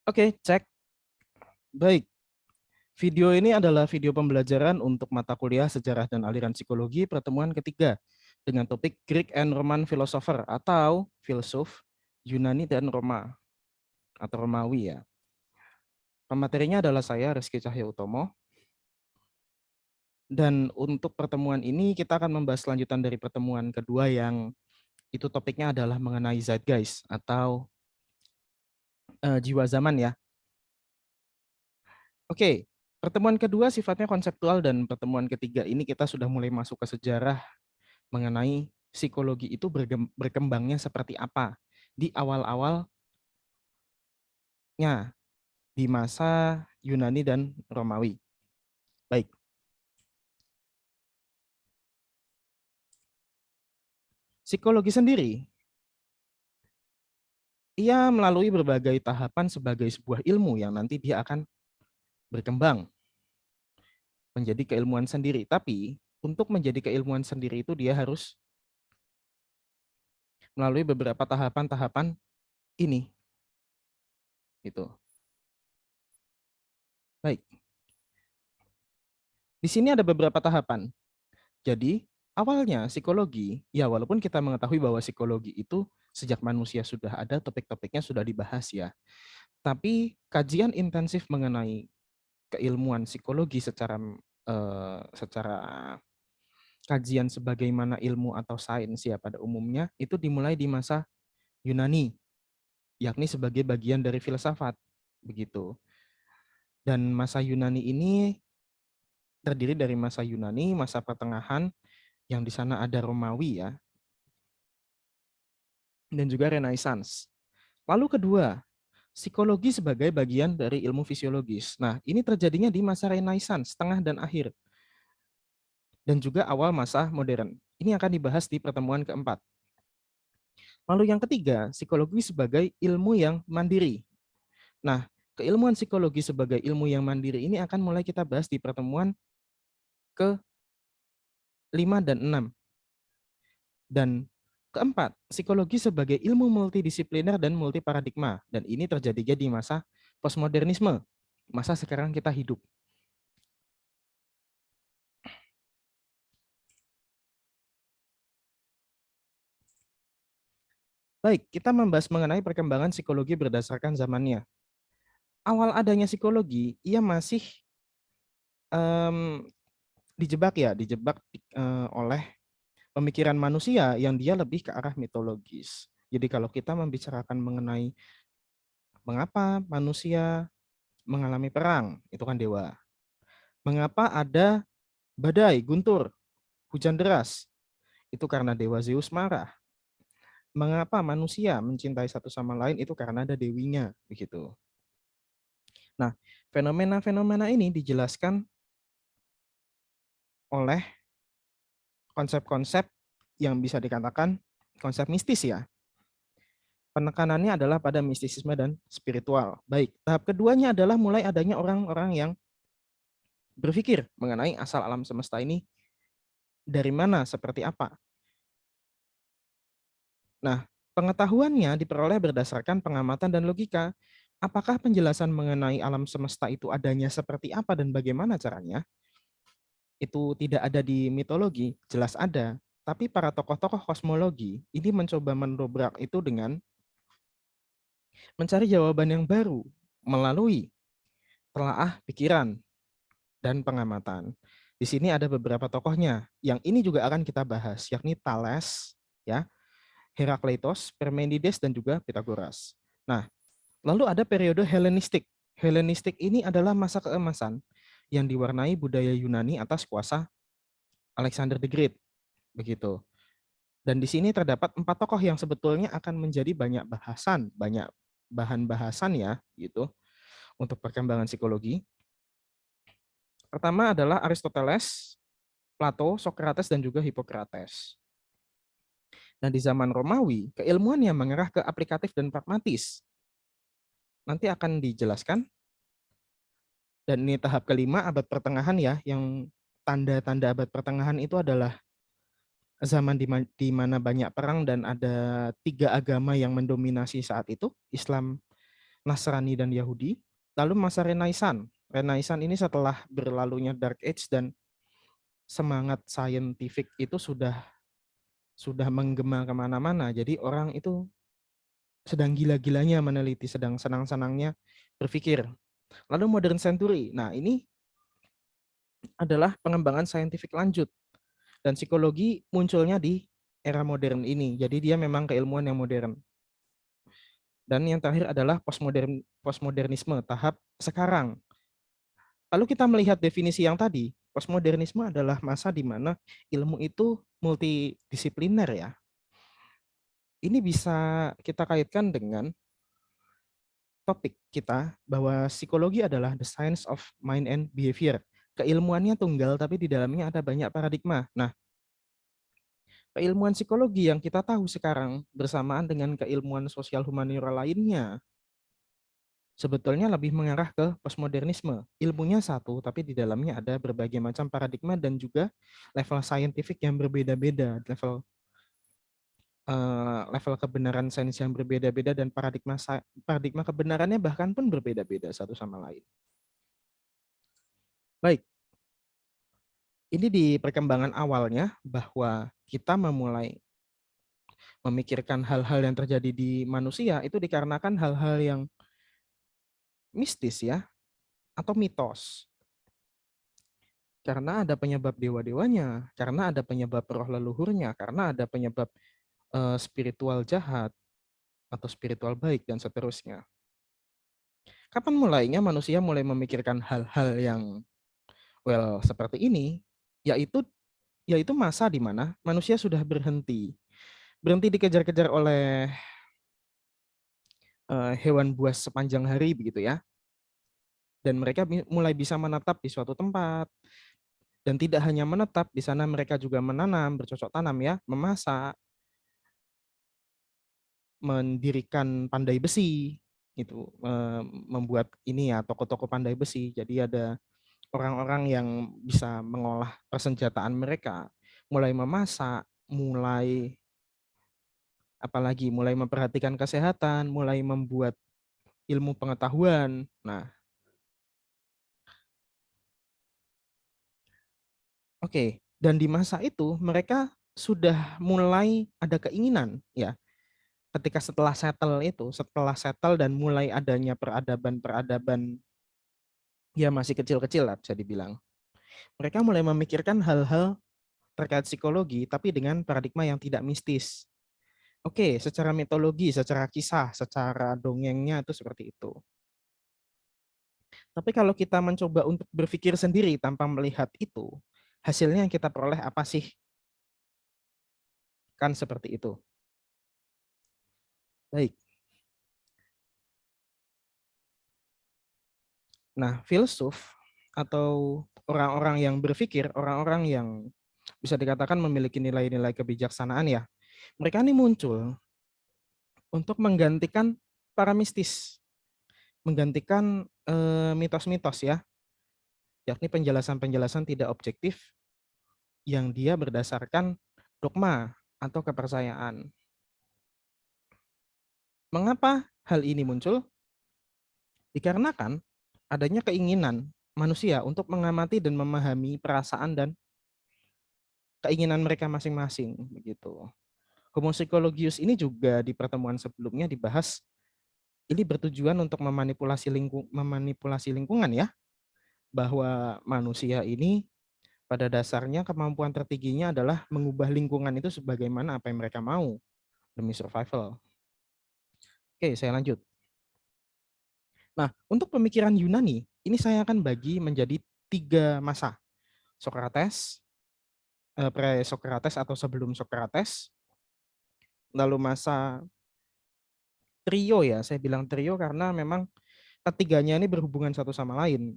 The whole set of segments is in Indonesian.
Oke, cek. Baik, video ini adalah video pembelajaran untuk mata kuliah Sejarah dan Aliran Psikologi pertemuan ketiga dengan topik Greek and Roman Philosopher atau filsuf Yunani dan Roma atau Romawi ya. Pematerinya adalah saya, Rizky Cahyotomo. Dan untuk pertemuan ini kita akan membahas lanjutan dari pertemuan kedua yang itu topiknya adalah mengenai zeitgeist atau jiwa zaman ya. Oke, pertemuan kedua sifatnya konseptual dan pertemuan ketiga ini kita sudah mulai masuk ke sejarah mengenai psikologi itu berkembangnya seperti apa di awal-awalnya di masa Yunani dan Romawi. Baik. Psikologi sendiri, ia melalui berbagai tahapan sebagai sebuah ilmu yang nanti dia akan berkembang menjadi keilmuan sendiri. Tapi untuk menjadi keilmuan sendiri itu dia harus melalui beberapa tahapan-tahapan ini. Gitu. Baik. Di sini ada beberapa tahapan. Jadi, awalnya psikologi, ya walaupun kita mengetahui bahwa psikologi itu sejak manusia sudah ada, topik-topiknya sudah dibahas ya. Tapi kajian intensif mengenai keilmuan psikologi secara kajian sebagaimana ilmu atau sains ya pada umumnya itu dimulai di masa Yunani, yakni sebagai bagian dari filsafat, begitu. Dan masa Yunani ini terdiri dari masa Yunani, masa pertengahan, yang di sana ada Romawi ya, dan juga Renaissance. Lalu kedua, psikologi sebagai bagian dari ilmu fisiologis. Nah, ini terjadinya di masa Renaissance, tengah dan akhir, dan juga awal masa modern. Ini akan dibahas di pertemuan keempat. Lalu yang ketiga, psikologi sebagai ilmu yang mandiri. Nah, keilmuan psikologi sebagai ilmu yang mandiri ini akan mulai kita bahas di pertemuan ke-5 dan 6. Dan keempat, psikologi sebagai ilmu multidisipliner dan multiparadigma. Dan ini terjadinya di masa postmodernisme, masa sekarang kita hidup. Baik, kita membahas mengenai perkembangan psikologi berdasarkan zamannya. Awal adanya psikologi, ia masih um, dijebak oleh pemikiran manusia yang dia lebih ke arah mitologis. Jadi kalau kita membicarakan mengenai mengapa manusia mengalami perang, itu kan dewa. Mengapa ada badai, guntur, hujan deras, itu karena dewa Zeus marah. Mengapa manusia mencintai satu sama lain, itu karena ada dewinya, begitu. Nah, fenomena-fenomena ini dijelaskan oleh konsep-konsep yang bisa dikatakan konsep mistis ya. Penekanannya adalah pada mistisisme dan spiritual. Baik, tahap keduanya adalah mulai adanya orang-orang yang berpikir mengenai asal alam semesta ini dari mana, seperti apa. Nah, pengetahuannya diperoleh berdasarkan pengamatan dan logika. Apakah penjelasan mengenai alam semesta itu adanya seperti apa dan bagaimana caranya? Itu tidak ada di mitologi, jelas ada. Tapi para tokoh-tokoh kosmologi ini mencoba mendobrak itu dengan mencari jawaban yang baru melalui telaah pikiran dan pengamatan. Di sini ada beberapa tokohnya yang ini juga akan kita bahas, yakni Thales, ya, Herakleitos, Parmenides dan juga Pythagoras. Nah, lalu ada periode Helenistik. Helenistik ini adalah masa keemasan yang diwarnai budaya Yunani atas kuasa Alexander the Great, begitu. Dan di sini terdapat 4 tokoh yang sebetulnya akan menjadi banyak bahan bahasan ya, gitu, untuk perkembangan psikologi. Pertama adalah Aristoteles, Plato, Socrates, dan juga Hippocrates. Nah, di zaman Romawi, keilmuan yang mengarah ke aplikatif dan pragmatis. Nanti akan dijelaskan. Dan ini tahap kelima, abad pertengahan ya, yang tanda-tanda abad pertengahan itu adalah zaman di mana banyak perang dan ada 3 agama yang mendominasi saat itu, Islam, Nasrani dan Yahudi. Lalu masa Renaissance. Renaissance ini setelah berlalunya Dark Age dan semangat saintifik itu sudah menggema kemana-mana. Jadi orang itu sedang gila-gilanya meneliti, sedang senang-senangnya berpikir. Lalu modern century. Nah, ini adalah pengembangan saintifik lanjut dan psikologi munculnya di era modern ini. Jadi dia memang keilmuan yang modern. Dan yang terakhir adalah postmodernisme tahap sekarang. Lalu kita melihat definisi yang tadi, postmodernisme adalah masa di mana ilmu itu multidisipliner ya. Ini bisa kita kaitkan dengan topik kita bahwa psikologi adalah the science of mind and behavior. Keilmuannya tunggal tapi di dalamnya ada banyak paradigma. Nah, keilmuan psikologi yang kita tahu sekarang bersamaan dengan keilmuan sosial humaniora lainnya sebetulnya lebih mengarah ke postmodernisme. Ilmunya satu, tapi di dalamnya ada berbagai macam paradigma dan juga level saintifik yang berbeda-beda, level kebenaran sains yang berbeda-beda dan paradigma kebenarannya bahkan pun berbeda-beda satu sama lain. Baik, ini di perkembangan awalnya bahwa kita memulai memikirkan hal-hal yang terjadi di manusia itu dikarenakan hal-hal yang mistis ya, atau mitos. Karena ada penyebab dewa-dewanya, karena ada penyebab roh leluhurnya, karena ada penyebab spiritual jahat atau spiritual baik dan seterusnya. Kapan mulainya manusia mulai memikirkan hal-hal yang seperti ini? Yaitu yaitu masa di mana manusia sudah berhenti dikejar-kejar oleh hewan buas sepanjang hari begitu ya. Dan mereka mulai bisa menetap di suatu tempat. Dan tidak hanya menetap, di sana mereka juga menanam, bercocok tanam ya, memasak, mendirikan pandai besi, gitu, membuat ini ya toko-toko pandai besi. Jadi ada orang-orang yang bisa mengolah persenjataan mereka, mulai memasak, mulai memperhatikan kesehatan, mulai membuat ilmu pengetahuan. Nah, oke. Dan di masa itu mereka sudah mulai ada keinginan ya. Ketika setelah settle dan mulai adanya peradaban-peradaban ya masih kecil-kecil lah bisa dibilang. Mereka mulai memikirkan hal-hal terkait psikologi tapi dengan paradigma yang tidak mistis. Oke, secara mitologi, secara kisah, secara dongengnya itu seperti itu. Tapi kalau kita mencoba untuk berpikir sendiri tanpa melihat itu, hasilnya yang kita peroleh apa sih? Kan seperti itu. Baik. Nah, filsuf atau orang-orang yang berpikir, orang-orang yang bisa dikatakan memiliki nilai-nilai kebijaksanaan ya, mereka ini muncul untuk menggantikan para mistis, menggantikan mitos-mitos ya, yakni penjelasan-penjelasan tidak objektif yang dia berdasarkan dogma atau kepercayaan. Mengapa hal ini muncul? Dikarenakan adanya keinginan manusia untuk mengamati dan memahami perasaan dan keinginan mereka masing-masing begitu. Homo psychologius ini juga di pertemuan sebelumnya dibahas ini bertujuan untuk memanipulasi lingkungan ya, bahwa manusia ini pada dasarnya kemampuan tertingginya adalah mengubah lingkungan itu sebagaimana apa yang mereka mau demi survival. Oke, saya lanjut. Nah, untuk pemikiran Yunani, ini saya akan bagi menjadi 3 masa. Socrates, pre-Socrates atau sebelum Socrates, lalu masa trio ya, saya bilang trio karena memang ketiganya ini berhubungan satu sama lain.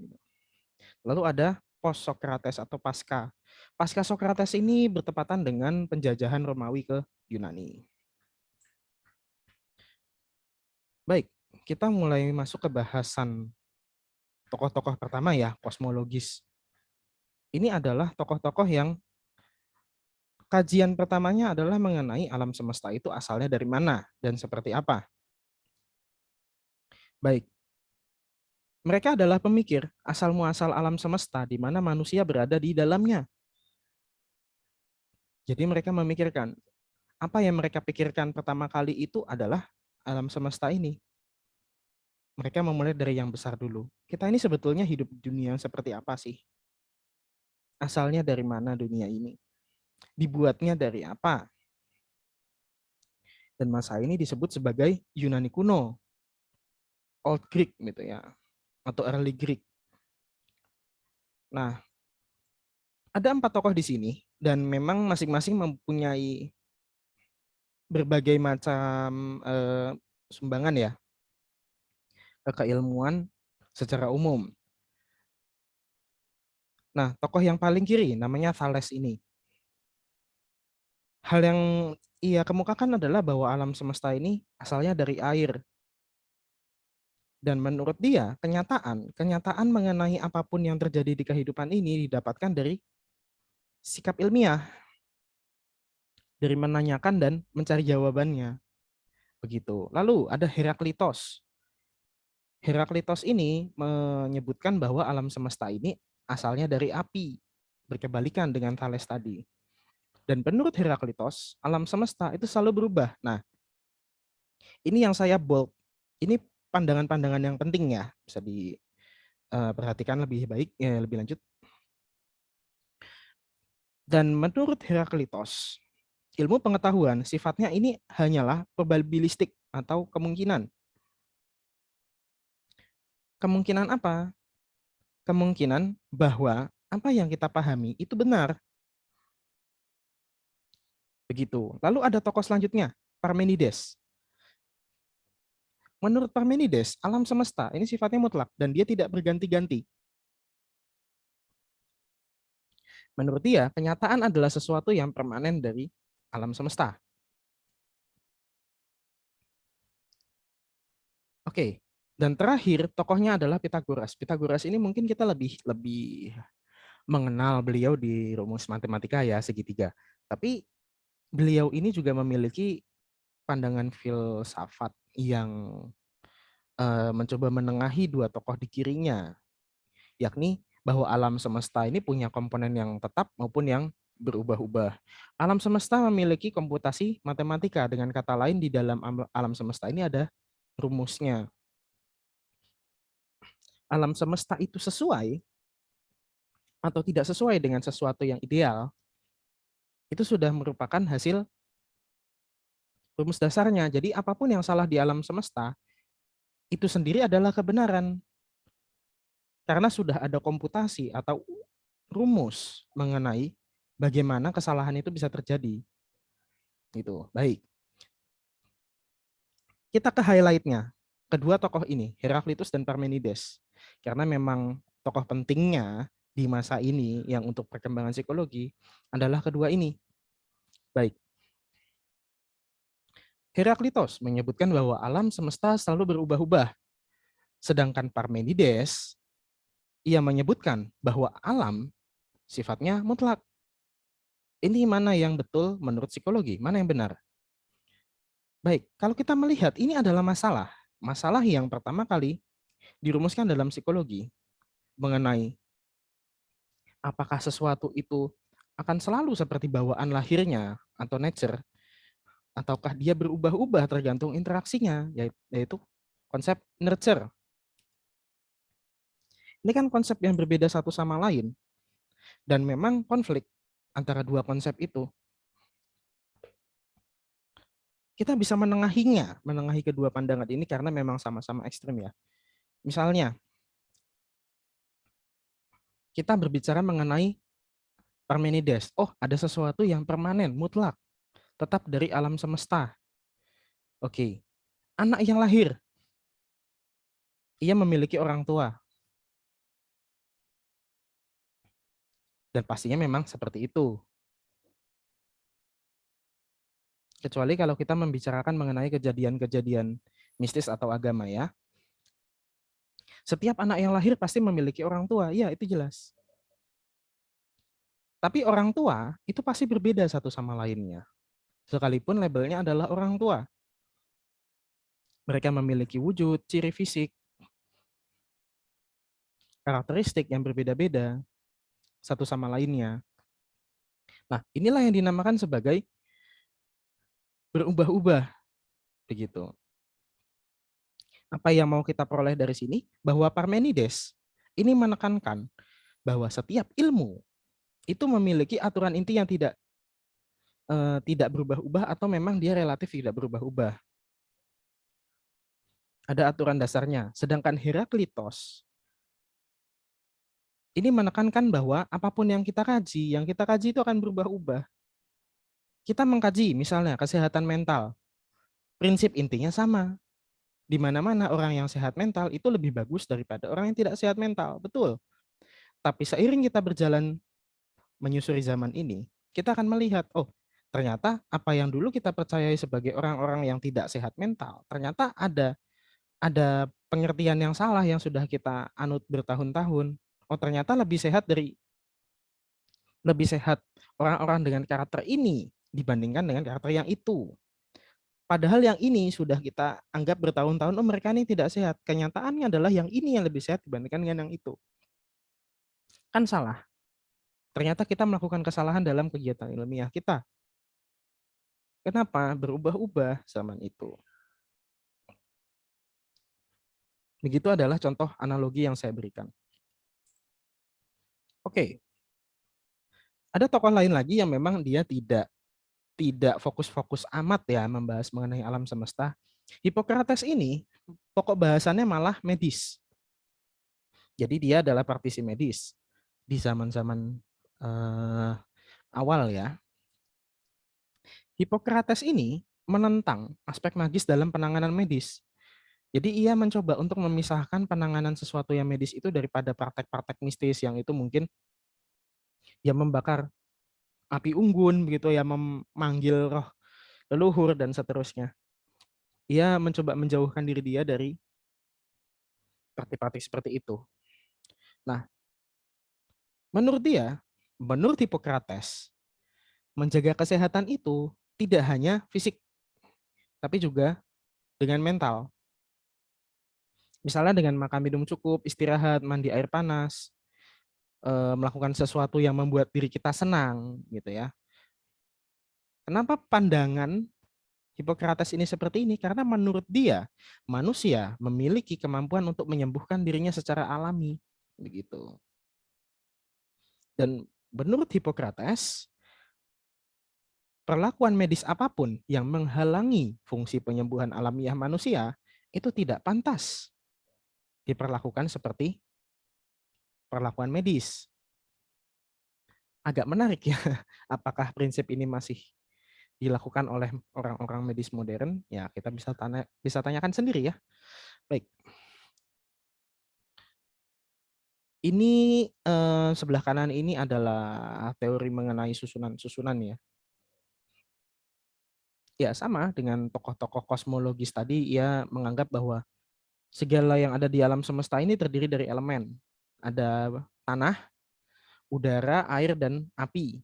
Lalu ada post Socrates atau pasca. Pasca Socrates ini bertepatan dengan penjajahan Romawi ke Yunani. Baik, kita mulai masuk ke bahasan tokoh-tokoh pertama ya, kosmologis. Ini adalah tokoh-tokoh yang kajian pertamanya adalah mengenai alam semesta itu asalnya dari mana dan seperti apa. Baik, mereka adalah pemikir asal muasal alam semesta di mana manusia berada di dalamnya. Jadi mereka memikirkan, apa yang mereka pikirkan pertama kali itu adalah alam semesta ini. Mereka memulai dari yang besar dulu. Kita ini sebetulnya hidup di dunia yang seperti apa sih? Asalnya dari mana dunia ini? Dibuatnya dari apa? Dan masa ini disebut sebagai Yunani kuno, Old Greek gitu ya, atau Early Greek. Nah, ada 4 tokoh di sini dan memang masing-masing mempunyai berbagai macam sumbangan ya ke keilmuan secara umum. Nah, tokoh yang paling kiri namanya Thales ini. Hal yang ia kemukakan adalah bahwa alam semesta ini asalnya dari air. Dan menurut dia, kenyataan mengenai apapun yang terjadi di kehidupan ini didapatkan dari sikap ilmiah, dari menanyakan dan mencari jawabannya. Begitu. Lalu ada Heraklitos. Heraklitos ini menyebutkan bahwa alam semesta ini asalnya dari api, berkebalikan dengan Thales tadi. Dan menurut Heraklitos, alam semesta itu selalu berubah. Nah, ini yang saya bold. Ini pandangan-pandangan yang penting ya, bisa diperhatikan lebih baik, ya, lebih lanjut. Dan menurut Heraklitos, ilmu pengetahuan sifatnya ini hanyalah probabilistik atau kemungkinan. Kemungkinan apa? Kemungkinan bahwa apa yang kita pahami itu benar. Begitu. Lalu ada tokoh selanjutnya, Parmenides. Menurut Parmenides, alam semesta ini sifatnya mutlak dan dia tidak berganti-ganti. Menurut dia, kenyataan adalah sesuatu yang permanen dari alam semesta. Oke. Dan terakhir tokohnya adalah Pitagoras. Pitagoras ini mungkin kita lebih lebih mengenal beliau di rumus matematika ya segitiga. Tapi beliau ini juga memiliki pandangan filsafat yang mencoba menengahi dua tokoh di kirinya, yakni bahwa alam semesta ini punya komponen yang tetap maupun yang berubah-ubah. Alam semesta memiliki komputasi matematika, dengan kata lain di dalam alam semesta ini ada rumusnya. Alam semesta itu sesuai atau tidak sesuai dengan sesuatu yang ideal, itu sudah merupakan hasil rumus dasarnya. Jadi apapun yang salah di alam semesta, itu sendiri adalah kebenaran. Karena sudah ada komputasi atau rumus mengenai bagaimana kesalahan itu bisa terjadi. Itu. Baik. Kita ke highlight-nya. Kedua tokoh ini, Heraklitus dan Parmenides. Karena memang tokoh pentingnya di masa ini yang untuk perkembangan psikologi adalah kedua ini. Baik. Heraklitos menyebutkan bahwa alam semesta selalu berubah-ubah. Sedangkan Parmenides, ia menyebutkan bahwa alam sifatnya mutlak. Ini mana yang betul menurut psikologi? Mana yang benar? Baik, kalau kita melihat ini adalah masalah. Masalah yang pertama kali dirumuskan dalam psikologi mengenai apakah sesuatu itu akan selalu seperti bawaan lahirnya atau nature, ataukah dia berubah-ubah tergantung interaksinya, yaitu konsep nurture. Ini kan konsep yang berbeda satu sama lain, dan memang konflik antara dua konsep itu. Kita bisa menengahi kedua pandangan ini karena memang sama-sama ekstrim ya. Misalnya, kita berbicara mengenai Parmenides. Oh, ada sesuatu yang permanen, mutlak, tetap dari alam semesta. Oke, anak yang lahir, ia memiliki orang tua. Dan pastinya memang seperti itu. Kecuali kalau kita membicarakan mengenai kejadian-kejadian mistis atau agama ya. Setiap anak yang lahir pasti memiliki orang tua, ya itu jelas. Tapi orang tua itu pasti berbeda satu sama lainnya. Sekalipun labelnya adalah orang tua. Mereka memiliki wujud, ciri fisik, karakteristik yang berbeda-beda satu sama lainnya. Nah, inilah yang dinamakan sebagai berubah-ubah begitu. Apa yang mau kita peroleh dari sini? Bahwa Parmenides ini menekankan bahwa setiap ilmu itu memiliki aturan inti yang tidak berubah-ubah atau memang dia relatif tidak berubah-ubah. Ada aturan dasarnya. Sedangkan Heraklitos ini menekankan bahwa apapun yang kita kaji itu akan berubah-ubah. Kita mengkaji misalnya kesehatan mental, prinsip intinya sama. Di mana-mana orang yang sehat mental itu lebih bagus daripada orang yang tidak sehat mental, betul. Tapi seiring kita berjalan menyusuri zaman ini, kita akan melihat, oh, ternyata apa yang dulu kita percayai sebagai orang-orang yang tidak sehat mental, ternyata ada pengertian yang salah yang sudah kita anut bertahun-tahun. Oh, ternyata lebih sehat orang-orang dengan karakter ini dibandingkan dengan karakter yang itu. Padahal yang ini sudah kita anggap bertahun-tahun, oh mereka ini tidak sehat. Kenyataannya adalah yang ini yang lebih sehat dibandingkan dengan yang itu. Kan salah. Ternyata kita melakukan kesalahan dalam kegiatan ilmiah kita. Kenapa? Berubah-ubah zaman itu. Begitu adalah contoh analogi yang saya berikan. Oke, ada tokoh lain lagi yang memang dia tidak fokus-fokus amat ya membahas mengenai alam semesta. Hippocrates ini pokok bahasannya malah medis. Jadi dia adalah praktisi medis di zaman-zaman eh, awal ya. Hippocrates ini menentang aspek magis dalam penanganan medis. Jadi ia mencoba untuk memisahkan penanganan sesuatu yang medis itu daripada praktek-praktek mistis yang itu mungkin yang membakar api unggun begitu ya, memanggil roh leluhur dan seterusnya. Ia mencoba menjauhkan diri dia dari praktik-praktik seperti itu. Nah, menurut Hippocrates, menjaga kesehatan itu tidak hanya fisik, tapi juga dengan mental. Misalnya dengan makan minum cukup, istirahat, mandi air panas, melakukan sesuatu yang membuat diri kita senang, gitu ya. Kenapa pandangan Hippocrates ini seperti ini? Karena menurut dia, manusia memiliki kemampuan untuk menyembuhkan dirinya secara alami, begitu. Dan menurut Hippocrates, perlakuan medis apapun yang menghalangi fungsi penyembuhan alamiah manusia itu tidak pantas diperlakukan seperti perlakuan medis. Agak menarik ya, apakah prinsip ini masih dilakukan oleh orang-orang medis modern? Ya, kita bisa tanyakan sendiri ya. Baik. Ini sebelah kanan ini adalah teori mengenai susunan-susunan ya. Ya, sama dengan tokoh-tokoh kosmologis tadi, ia menganggap bahwa segala yang ada di alam semesta ini terdiri dari elemen. Ada tanah, udara, air, dan api.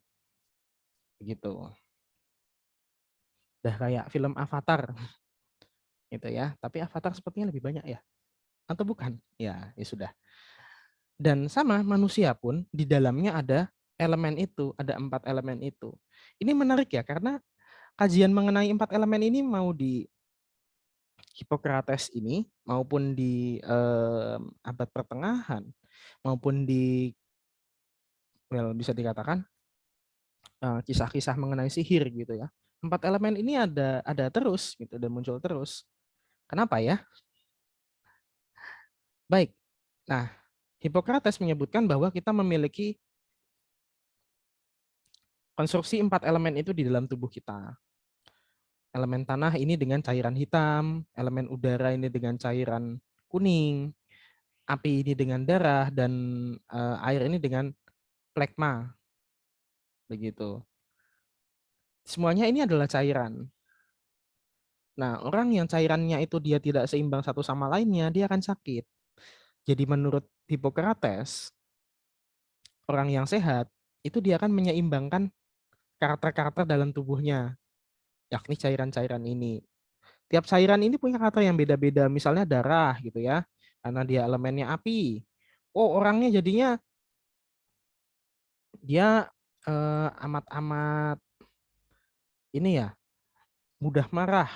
Begitu. Udah kayak film Avatar gitu ya. Tapi Avatar sepertinya lebih banyak ya. Atau bukan? Ya, ya sudah. Dan sama manusia pun di dalamnya ada elemen itu, ada 4 elemen itu. Ini menarik ya karena kajian mengenai 4 elemen ini mau di Hippocrates ini maupun di abad pertengahan maupun di bisa dikatakan kisah-kisah mengenai sihir gitu ya. 4 elemen ini ada terus gitu dan muncul terus. Kenapa ya? Baik. Nah, Hippocrates menyebutkan bahwa kita memiliki konstruksi 4 elemen itu di dalam tubuh kita. Elemen tanah ini dengan cairan hitam, elemen udara ini dengan cairan kuning, api ini dengan darah, dan air ini dengan plekma. Begitu. Semuanya ini adalah cairan. Nah, orang yang cairannya itu dia tidak seimbang satu sama lainnya, dia akan sakit. Jadi menurut Hippocrates, orang yang sehat itu dia akan menyeimbangkan karakter-karakter dalam tubuhnya, yakni cairan-cairan ini. Tiap cairan ini punya karakter yang beda-beda. Misalnya darah gitu ya, karena dia elemennya api. Oh, orangnya jadinya dia amat-amat ini ya, mudah marah.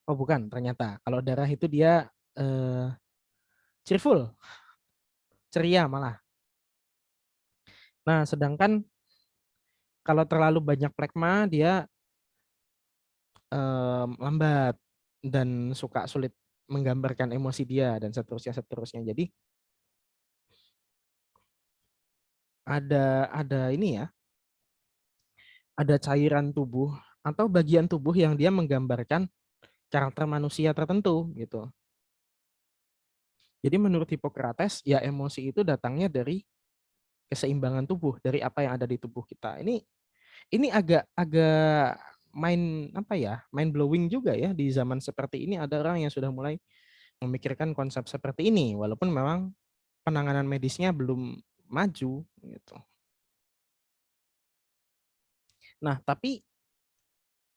Oh, bukan, ternyata. Kalau darah itu dia eh, cheerful, ceria malah. Nah, sedangkan kalau terlalu banyak plekma, dia lambat dan suka sulit menggambarkan emosi dia dan seterusnya seterusnya. Jadi ada ini ya, ada cairan tubuh atau bagian tubuh yang dia menggambarkan karakter manusia tertentu gitu. Jadi menurut Hippocrates ya emosi itu datangnya dari keseimbangan tubuh, dari apa yang ada di tubuh kita. Ini agak agak main apa ya? Mind blowing juga ya, di zaman seperti ini ada orang yang sudah mulai memikirkan konsep seperti ini walaupun memang penanganan medisnya belum maju gitu. Nah, tapi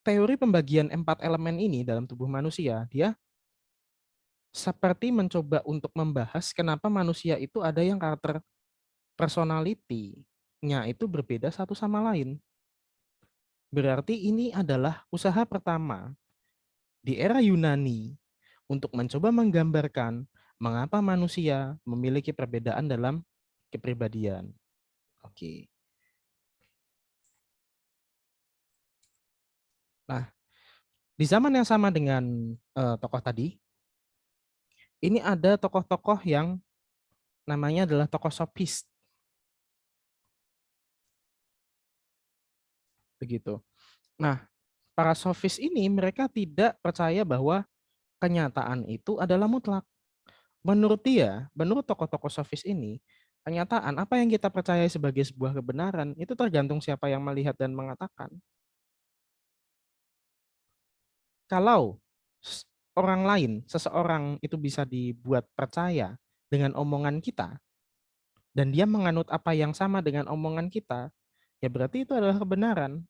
teori pembagian 4 elemen ini dalam tubuh manusia, dia seperti mencoba untuk membahas kenapa manusia itu ada yang karakter personality-nya itu berbeda satu sama lain. Berarti ini adalah usaha pertama di era Yunani untuk mencoba menggambarkan mengapa manusia memiliki perbedaan dalam kepribadian. Oke. Nah, di zaman yang sama dengan tokoh tadi, ini ada tokoh-tokoh yang namanya adalah tokoh sofis begitu. Nah, para sofis ini mereka tidak percaya bahwa kenyataan itu adalah mutlak. Menurut dia, menurut tokoh-tokoh sofis ini, kenyataan apa yang kita percaya sebagai sebuah kebenaran itu tergantung siapa yang melihat dan mengatakan. Kalau orang lain, seseorang itu bisa dibuat percaya dengan omongan kita dan dia menganut apa yang sama dengan omongan kita, ya berarti itu adalah kebenaran.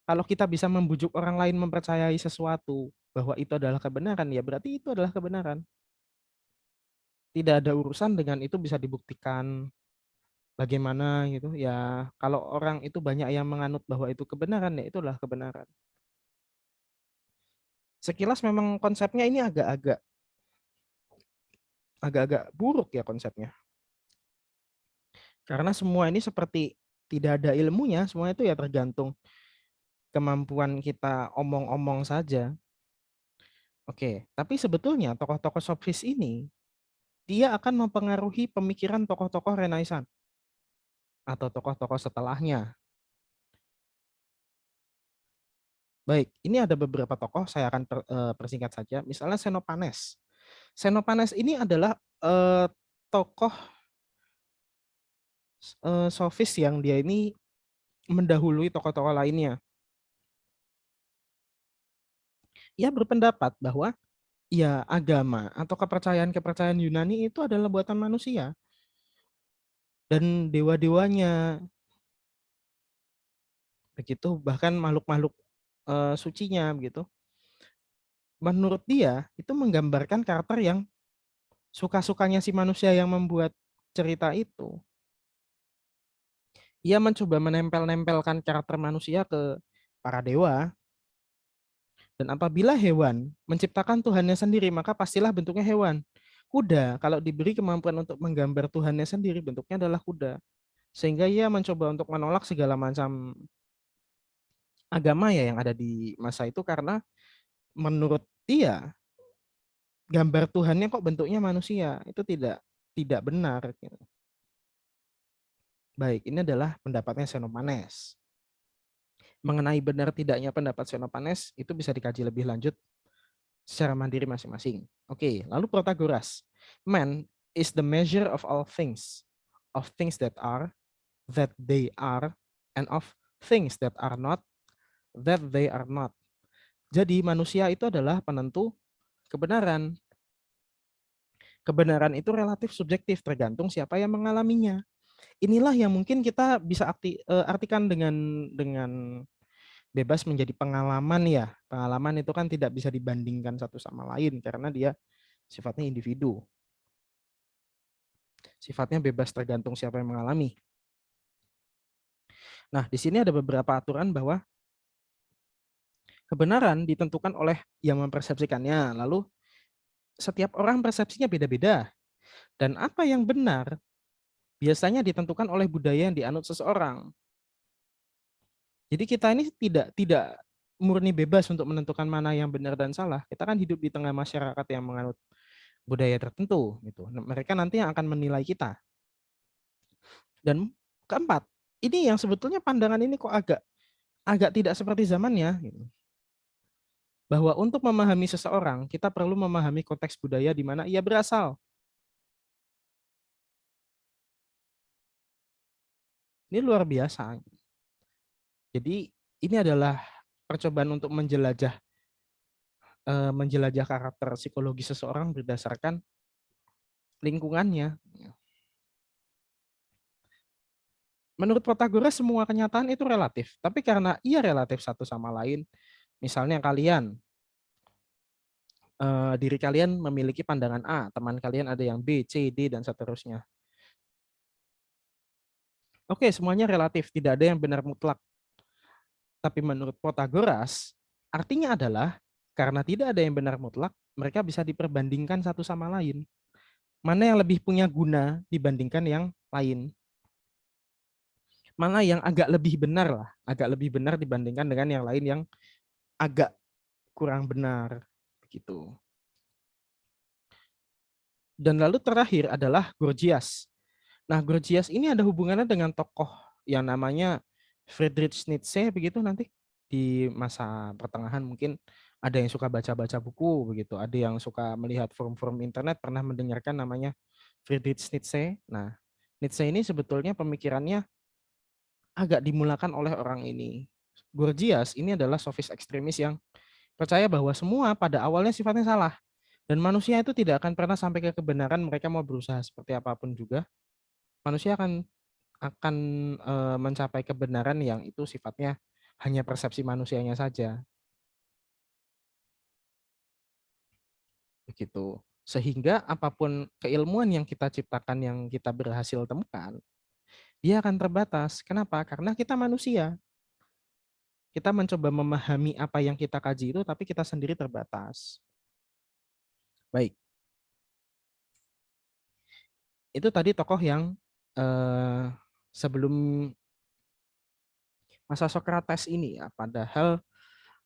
Kalau kita bisa membujuk orang lain mempercayai sesuatu bahwa itu adalah kebenaran, ya berarti itu adalah kebenaran. Tidak ada urusan dengan itu bisa dibuktikan bagaimana gitu. Ya, kalau orang itu banyak yang menganut bahwa itu kebenaran, ya itulah kebenaran. Sekilas memang konsepnya ini agak-agak buruk ya konsepnya. Karena semua ini seperti tidak ada ilmunya, semua itu ya tergantung kemampuan kita omong-omong saja. Oke, tapi sebetulnya tokoh-tokoh sofis ini dia akan mempengaruhi pemikiran tokoh-tokoh Renaissance atau tokoh-tokoh setelahnya. Baik, ini ada beberapa tokoh, saya akan persingkat saja. Misalnya Xenophanes. Xenophanes ini adalah tokoh sofis yang dia ini mendahului tokoh-tokoh lainnya. Ia berpendapat bahwa ya agama atau kepercayaan-kepercayaan Yunani itu adalah buatan manusia dan dewa-dewanya begitu, bahkan makhluk-makhluk sucinya begitu. Menurut dia itu menggambarkan karakter yang suka-sukanya si manusia yang membuat cerita itu. Ia mencoba menempel-nempelkan karakter manusia ke para dewa, dan apabila hewan menciptakan Tuhannya sendiri, maka pastilah bentuknya hewan. Kuda, kalau diberi kemampuan untuk menggambar Tuhannya sendiri, bentuknya adalah kuda. Sehingga ia mencoba untuk menolak segala macam agama ya yang ada di masa itu karena menurut dia gambar Tuhannya kok bentuknya manusia. Itu tidak benar gitu. Baik, ini adalah pendapatnya Xenophanes. Mengenai benar tidaknya pendapat Xenophanes itu bisa dikaji lebih lanjut secara mandiri masing-masing. Oke, lalu Protagoras. Man is the measure of things that they are, and of things that are not, that they are not. Jadi manusia itu adalah penentu kebenaran. Kebenaran itu relatif subjektif, tergantung siapa yang mengalaminya. Inilah yang mungkin kita bisa artikan dengan Bebas menjadi pengalaman ya. Pengalaman itu kan tidak bisa dibandingkan satu sama lain karena dia sifatnya individu. Sifatnya bebas tergantung siapa yang mengalami. Nah, di sini ada beberapa aturan bahwa kebenaran ditentukan oleh yang mempersepsikannya. Lalu setiap orang persepsinya beda-beda. Dan apa yang benar biasanya ditentukan oleh budaya yang dianut seseorang. Jadi kita ini tidak murni bebas untuk menentukan mana yang benar dan salah. Kita kan hidup di tengah masyarakat yang menganut budaya tertentu gitu. Mereka nanti yang akan menilai kita. Dan keempat, ini yang sebetulnya pandangan ini kok agak agak tidak seperti zamannya gitu. Bahwa untuk memahami seseorang, kita perlu memahami konteks budaya di mana ia berasal. Ini luar biasa. Jadi ini adalah percobaan untuk menjelajah karakter psikologi seseorang berdasarkan lingkungannya. Menurut Protagoras semua kenyataan itu relatif, tapi karena ia relatif satu sama lain, misalnya diri kalian memiliki pandangan A, teman kalian ada yang B, C, D dan seterusnya. Oke, semuanya relatif, tidak ada yang benar mutlak. Tapi menurut Protagoras, artinya adalah karena tidak ada yang benar mutlak, mereka bisa diperbandingkan satu sama lain. Mana yang lebih punya guna dibandingkan yang lain? Mana yang agak lebih benar lah, agak lebih benar dibandingkan dengan yang lain yang agak kurang benar gitu. Dan lalu terakhir adalah Gorgias. Nah, Gorgias ini ada hubungannya dengan tokoh yang namanya Friedrich Nietzsche begitu nanti di masa pertengahan mungkin ada yang suka baca-baca buku begitu, ada yang suka melihat forum-forum internet pernah mendengarkan namanya Friedrich Nietzsche. Nah, Nietzsche ini sebetulnya pemikirannya agak dimulakan oleh orang ini. Gorgias ini adalah sofis ekstremis yang percaya bahwa semua pada awalnya sifatnya salah dan manusia itu tidak akan pernah sampai ke kebenaran, mereka mau berusaha seperti apapun juga. Manusia akan mencapai kebenaran yang itu sifatnya hanya persepsi manusianya saja. Begitu. Sehingga apapun keilmuan yang kita ciptakan, yang kita berhasil temukan, dia akan terbatas. Kenapa? Karena kita manusia. Kita mencoba memahami apa yang kita kaji itu, tapi kita sendiri terbatas. Baik, itu tadi tokoh yang sebelum masa Socrates ini ya, padahal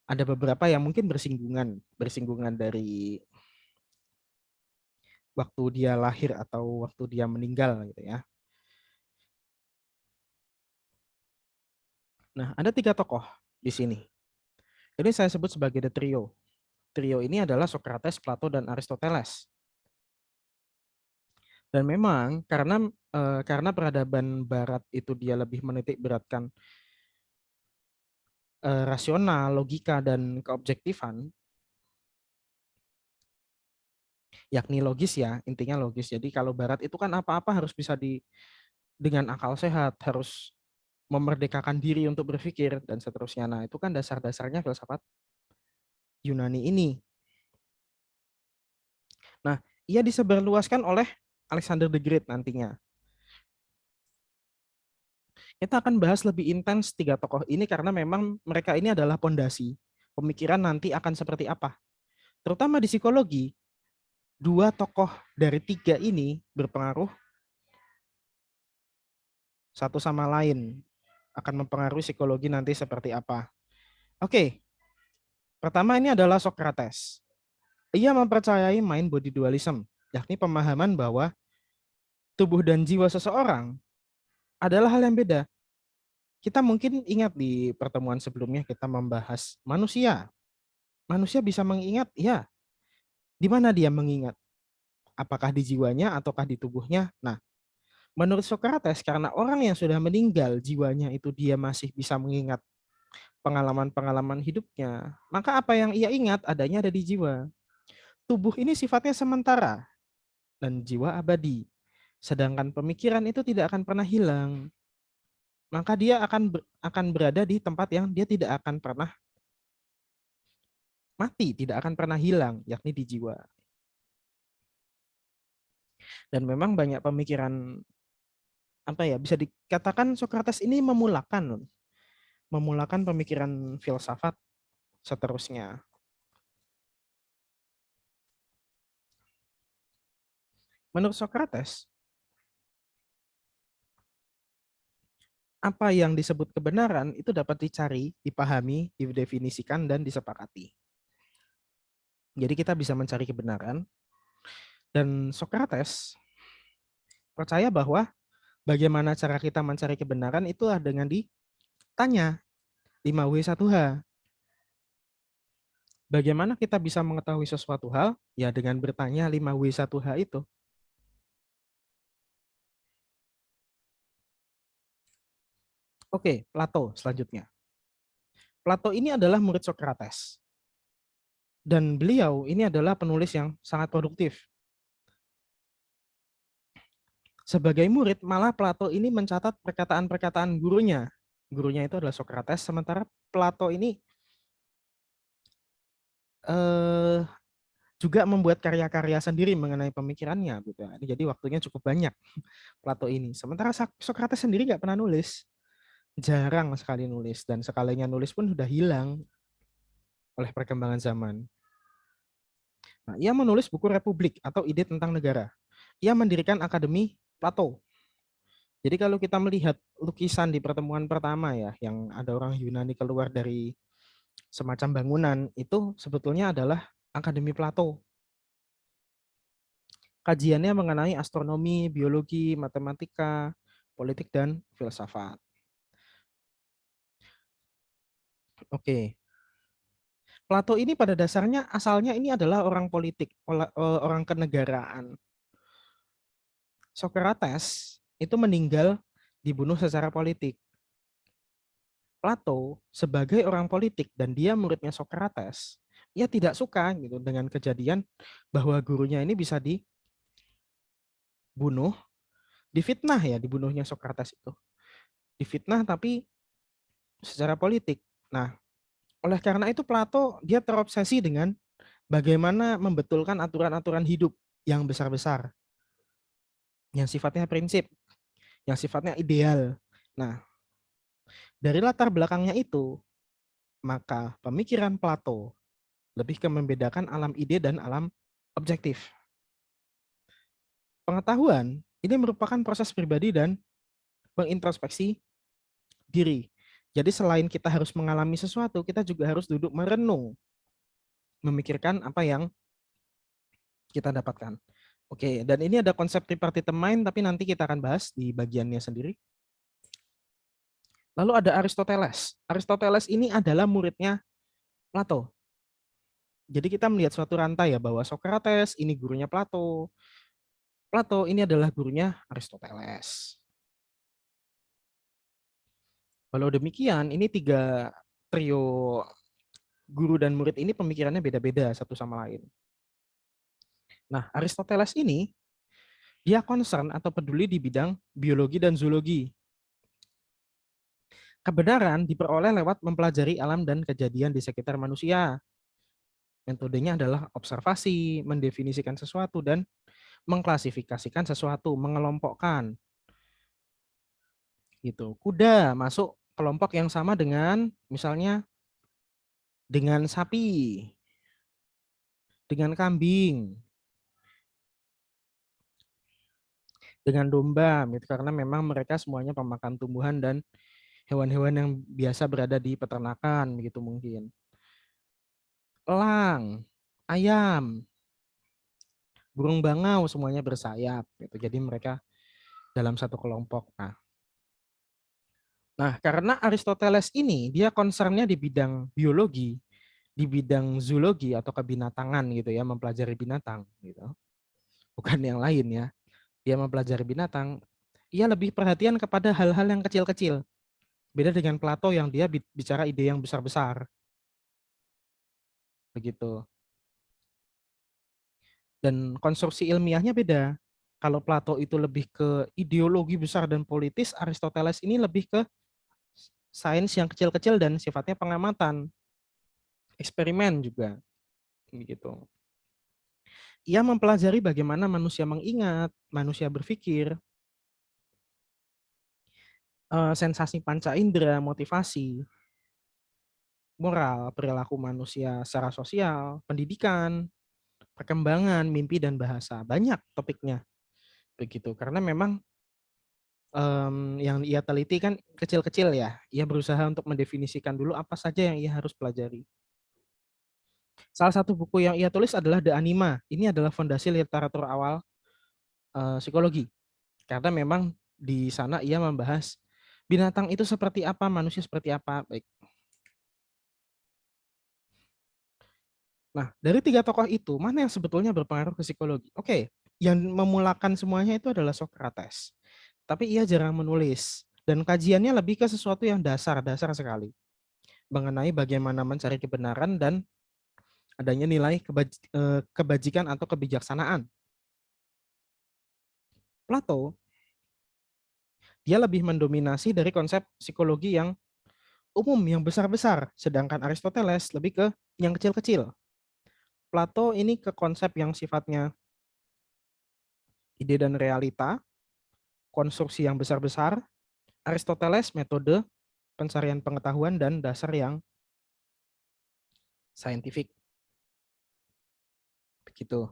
ada beberapa yang mungkin bersinggungan dari waktu dia lahir atau waktu dia meninggal gitu ya. Nah, ada 3 tokoh di sini. Ini saya sebut sebagai the trio. Trio ini adalah Socrates, Plato, dan Aristoteles. Dan memang karena peradaban Barat itu dia lebih menitik beratkan rasional, logika, dan keobjektifan, yakni logis ya, intinya logis. Jadi kalau Barat itu kan apa-apa harus bisa dengan akal sehat, harus memerdekakan diri untuk berpikir, dan seterusnya. Nah, itu kan dasar-dasarnya filsafat Yunani ini. Nah, ia disebarluaskan oleh Alexander the Great nantinya. Kita akan bahas lebih intens 3 tokoh ini karena memang mereka ini adalah pondasi pemikiran nanti akan seperti apa. Terutama di psikologi, 2 tokoh dari 3 ini berpengaruh satu sama lain, akan mempengaruhi psikologi nanti seperti apa. Oke, pertama ini adalah Socrates. Ia mempercayai mind body dualism, yakni pemahaman bahwa tubuh dan jiwa seseorang adalah hal yang beda. Kita mungkin ingat di pertemuan sebelumnya kita membahas manusia. Manusia bisa mengingat, ya. Di mana dia mengingat? Apakah di jiwanya ataukah di tubuhnya? Nah, menurut Socrates, karena orang yang sudah meninggal, jiwanya itu dia masih bisa mengingat pengalaman-pengalaman hidupnya. Maka apa yang ia ingat adanya ada di jiwa. Tubuh ini sifatnya sementara dan jiwa abadi. Sedangkan pemikiran itu tidak akan pernah hilang. maka dia akan berada di tempat yang dia tidak akan pernah mati, tidak akan pernah hilang, yakni di jiwa. Dan memang banyak pemikiran, apa ya, bisa dikatakan Socrates ini memulakan pemikiran filsafat seterusnya. Menurut Socrates, apa yang disebut kebenaran itu dapat dicari, dipahami, didefinisikan, dan disepakati. Jadi kita bisa mencari kebenaran, dan Socrates percaya bahwa bagaimana cara kita mencari kebenaran itu dengan ditanya 5W1H. Bagaimana kita bisa mengetahui sesuatu hal? Ya dengan bertanya 5W1H itu. Oke, Plato selanjutnya. Plato ini adalah murid Socrates. Dan beliau ini adalah penulis yang sangat produktif. Sebagai murid, malah Plato ini mencatat perkataan-perkataan gurunya. Gurunya itu adalah Socrates, sementara Plato ini eh, juga membuat karya-karya sendiri mengenai pemikirannya. Gitu. Jadi waktunya cukup banyak Plato ini. Sementara Socrates sendiri nggak pernah nulis. Jarang sekali nulis. Dan sekalinya nulis pun sudah hilang oleh perkembangan zaman. Nah, ia menulis buku Republik atau Ide tentang Negara. Ia mendirikan Akademi Plato. Jadi kalau kita melihat lukisan di pertemuan pertama ya, yang ada orang Yunani keluar dari semacam bangunan, itu sebetulnya adalah Akademi Plato. Kajiannya mengenai astronomi, biologi, matematika, politik, dan filsafat. Oke, Plato ini pada dasarnya asalnya ini adalah orang politik, orang kenegaraan. Socrates itu meninggal dibunuh secara politik. Plato sebagai orang politik dan dia muridnya Socrates, ia tidak suka gitu dengan kejadian bahwa gurunya ini bisa dibunuh, difitnah ya, dibunuhnya Socrates itu. Difitnah tapi secara politik. Nah, oleh karena itu Plato dia terobsesi dengan bagaimana membetulkan aturan-aturan hidup yang besar-besar, yang sifatnya prinsip, yang sifatnya ideal. Nah, dari latar belakangnya itu, maka pemikiran Plato lebih ke membedakan alam ide dan alam objektif. Pengetahuan ini merupakan proses pribadi dan mengintrospeksi diri. Jadi selain kita harus mengalami sesuatu, kita juga harus duduk merenung, memikirkan apa yang kita dapatkan. Oke, dan ini ada konsep tripartite mind, tapi nanti kita akan bahas di bagiannya sendiri. Lalu ada Aristoteles. Aristoteles ini adalah muridnya Plato. Jadi kita melihat suatu rantai ya, bahwa Socrates ini gurunya Plato. Plato ini adalah gurunya Aristoteles. Walau demikian, ini tiga trio guru dan murid ini pemikirannya beda-beda satu sama lain. Nah, Aristoteles ini dia concern atau peduli di bidang biologi dan zoologi. Kebenaran diperoleh lewat mempelajari alam dan kejadian di sekitar manusia. Metodenya adalah observasi, mendefinisikan sesuatu, dan mengklasifikasikan sesuatu, mengelompokkan. Gitu. Kuda masuk kelompok yang sama dengan misalnya dengan sapi, dengan kambing, dengan domba, gitu, karena memang mereka semuanya pemakan tumbuhan dan hewan-hewan yang biasa berada di peternakan, gitu mungkin. Elang, ayam, burung bangau semuanya bersayap, gitu. Jadi mereka dalam satu kelompok. Nah, karena Aristoteles ini dia concernnya di bidang biologi, di bidang zoologi atau kebinatangan gitu ya, mempelajari binatang gitu. Bukan yang lain ya. Dia mempelajari binatang, ia lebih perhatian kepada hal-hal yang kecil-kecil. Beda dengan Plato yang dia bicara ide yang besar-besar. Begitu. Dan konstruksi ilmiahnya beda. Kalau Plato itu lebih ke ideologi besar dan politis, Aristoteles ini lebih ke sains yang kecil-kecil dan sifatnya pengamatan, eksperimen juga gitu. Ia mempelajari bagaimana manusia mengingat, manusia berpikir, sensasi panca indera, motivasi, moral, perilaku manusia secara sosial, pendidikan, perkembangan, mimpi dan bahasa. Banyak topiknya begitu. Karena memang yang ia teliti kan kecil-kecil ya. Ia berusaha untuk mendefinisikan dulu apa saja yang ia harus pelajari. Salah satu buku yang ia tulis adalah The Anima. Ini adalah fondasi literatur awal psikologi. Karena memang di sana ia membahas binatang itu seperti apa, manusia seperti apa. Baik. Nah, dari tiga tokoh itu, mana yang sebetulnya berpengaruh ke psikologi? Oke, yang memulakan semuanya itu adalah Socrates. Tapi ia jarang menulis. Dan kajiannya lebih ke sesuatu yang dasar-dasar sekali. Mengenai bagaimana mencari kebenaran dan adanya nilai kebajikan atau kebijaksanaan. Plato, dia lebih mendominasi dari konsep psikologi yang umum, yang besar-besar. Sedangkan Aristoteles lebih ke yang kecil-kecil. Plato ini ke konsep yang sifatnya ide dan realita, konstruksi yang besar-besar. Aristoteles metode pencarian pengetahuan dan dasar yang saintifik. Begitu.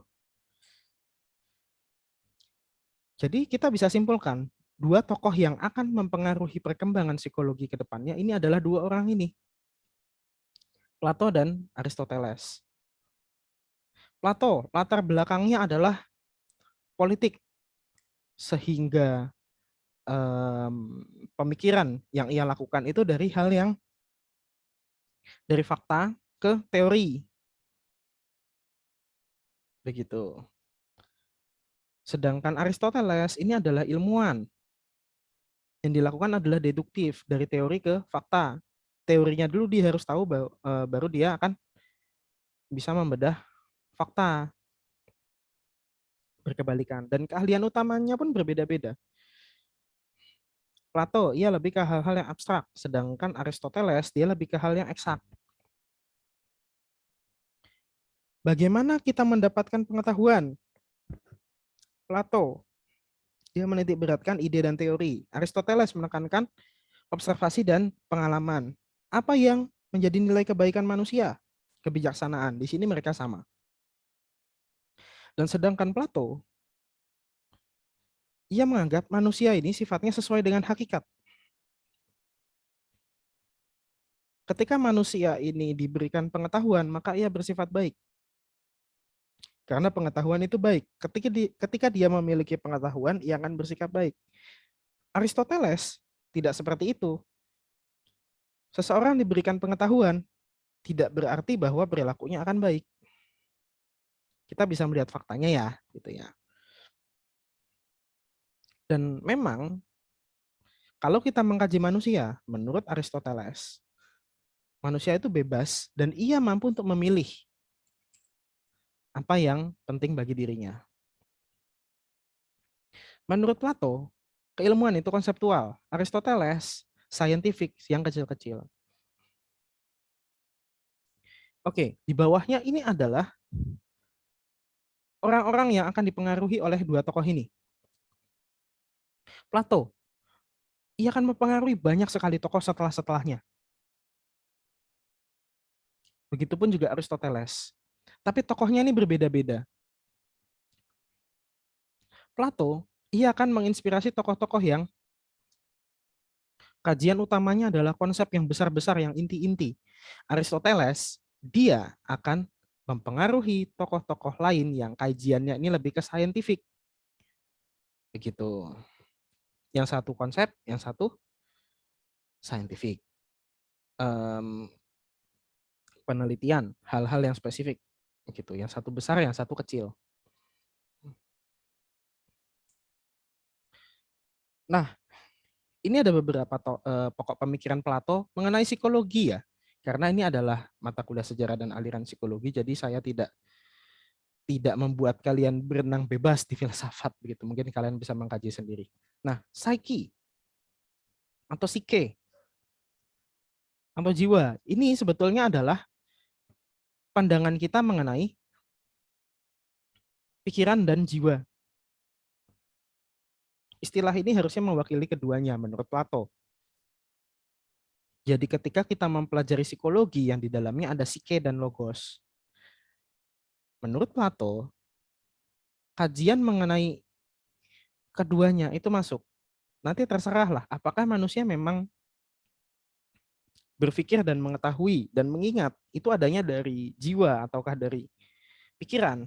Jadi kita bisa simpulkan, dua tokoh yang akan mempengaruhi perkembangan psikologi ke depannya ini adalah dua orang ini, Plato dan Aristoteles. Plato, latar belakangnya adalah politik, sehingga pemikiran yang ia lakukan itu dari hal yang dari fakta ke teori, begitu. Sedangkan Aristoteles ini adalah ilmuwan, yang dilakukan adalah deduktif dari teori ke fakta. Teorinya dulu dia harus tahu, baru dia akan bisa membedah fakta, berkebalikan. Dan keahlian utamanya pun berbeda-beda. Plato, ia lebih ke hal-hal yang abstrak, sedangkan Aristoteles, dia lebih ke hal yang eksak. Bagaimana kita mendapatkan pengetahuan? Plato, dia menitik beratkan ide dan teori. Aristoteles menekankan observasi dan pengalaman. Apa yang menjadi nilai kebaikan manusia? Kebijaksanaan. Di sini mereka sama. Dan sedangkan Plato, ia menganggap manusia ini sifatnya sesuai dengan hakikat. Ketika manusia ini diberikan pengetahuan, maka ia bersifat baik. Karena pengetahuan itu baik. Ketika dia memiliki pengetahuan, ia akan bersikap baik. Aristoteles tidak seperti itu. Seseorang diberikan pengetahuan, tidak berarti bahwa perilakunya akan baik. Kita bisa melihat faktanya ya, gitu ya. Dan memang kalau kita mengkaji manusia, menurut Aristoteles, manusia itu bebas dan ia mampu untuk memilih apa yang penting bagi dirinya. Menurut Plato, keilmuan itu konseptual. Aristoteles, scientific yang kecil-kecil. Oke, di bawahnya ini adalah orang-orang yang akan dipengaruhi oleh dua tokoh ini. Plato, ia akan mempengaruhi banyak sekali tokoh setelah-setelahnya. Begitupun juga Aristoteles. Tapi tokohnya ini berbeda-beda. Plato, ia akan menginspirasi tokoh-tokoh yang kajian utamanya adalah konsep yang besar-besar, yang inti-inti. Aristoteles, dia akan mempengaruhi tokoh-tokoh lain yang kajiannya ini lebih ke saintifik. Begitu. Yang satu konsep, yang satu saintifik. Penelitian, hal-hal yang spesifik. Begitu. Yang satu besar, yang satu kecil. Nah, ini ada beberapa pokok pemikiran Plato mengenai psikologi ya. Karena ini adalah mata kuliah sejarah dan aliran psikologi, jadi saya tidak membuat kalian berenang bebas di filsafat begitu. Mungkin kalian bisa mengkaji sendiri. Nah, psyche atau psyche atau jiwa. Ini sebetulnya adalah pandangan kita mengenai pikiran dan jiwa. Istilah ini harusnya mewakili keduanya menurut Plato. Jadi ketika kita mempelajari psikologi yang di dalamnya ada psike dan logos, menurut Plato, kajian mengenai keduanya itu masuk. Nanti terserahlah apakah manusia memang berpikir dan mengetahui dan mengingat itu adanya dari jiwa ataukah dari pikiran.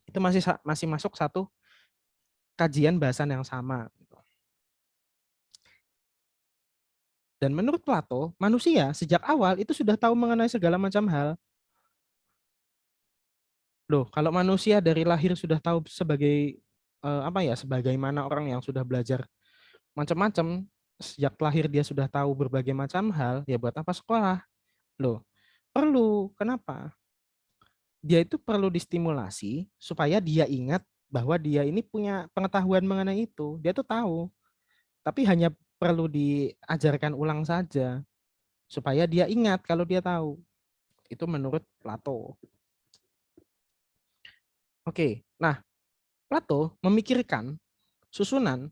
Itu masih masih masuk satu kajian bahasan yang sama. Dan menurut Plato, manusia sejak awal itu sudah tahu mengenai segala macam hal. Loh, kalau manusia dari lahir sudah tahu sebagai apa ya, sebagaimana orang yang sudah belajar macam-macam, sejak lahir dia sudah tahu berbagai macam hal, ya buat apa sekolah? Loh, perlu. Kenapa? Dia itu perlu distimulasi supaya dia ingat bahwa dia ini punya pengetahuan mengenai itu. Dia tuh tahu, tapi hanya perlu diajarkan ulang saja supaya dia ingat kalau dia tahu. Itu menurut Plato. Oke, nah Plato memikirkan susunan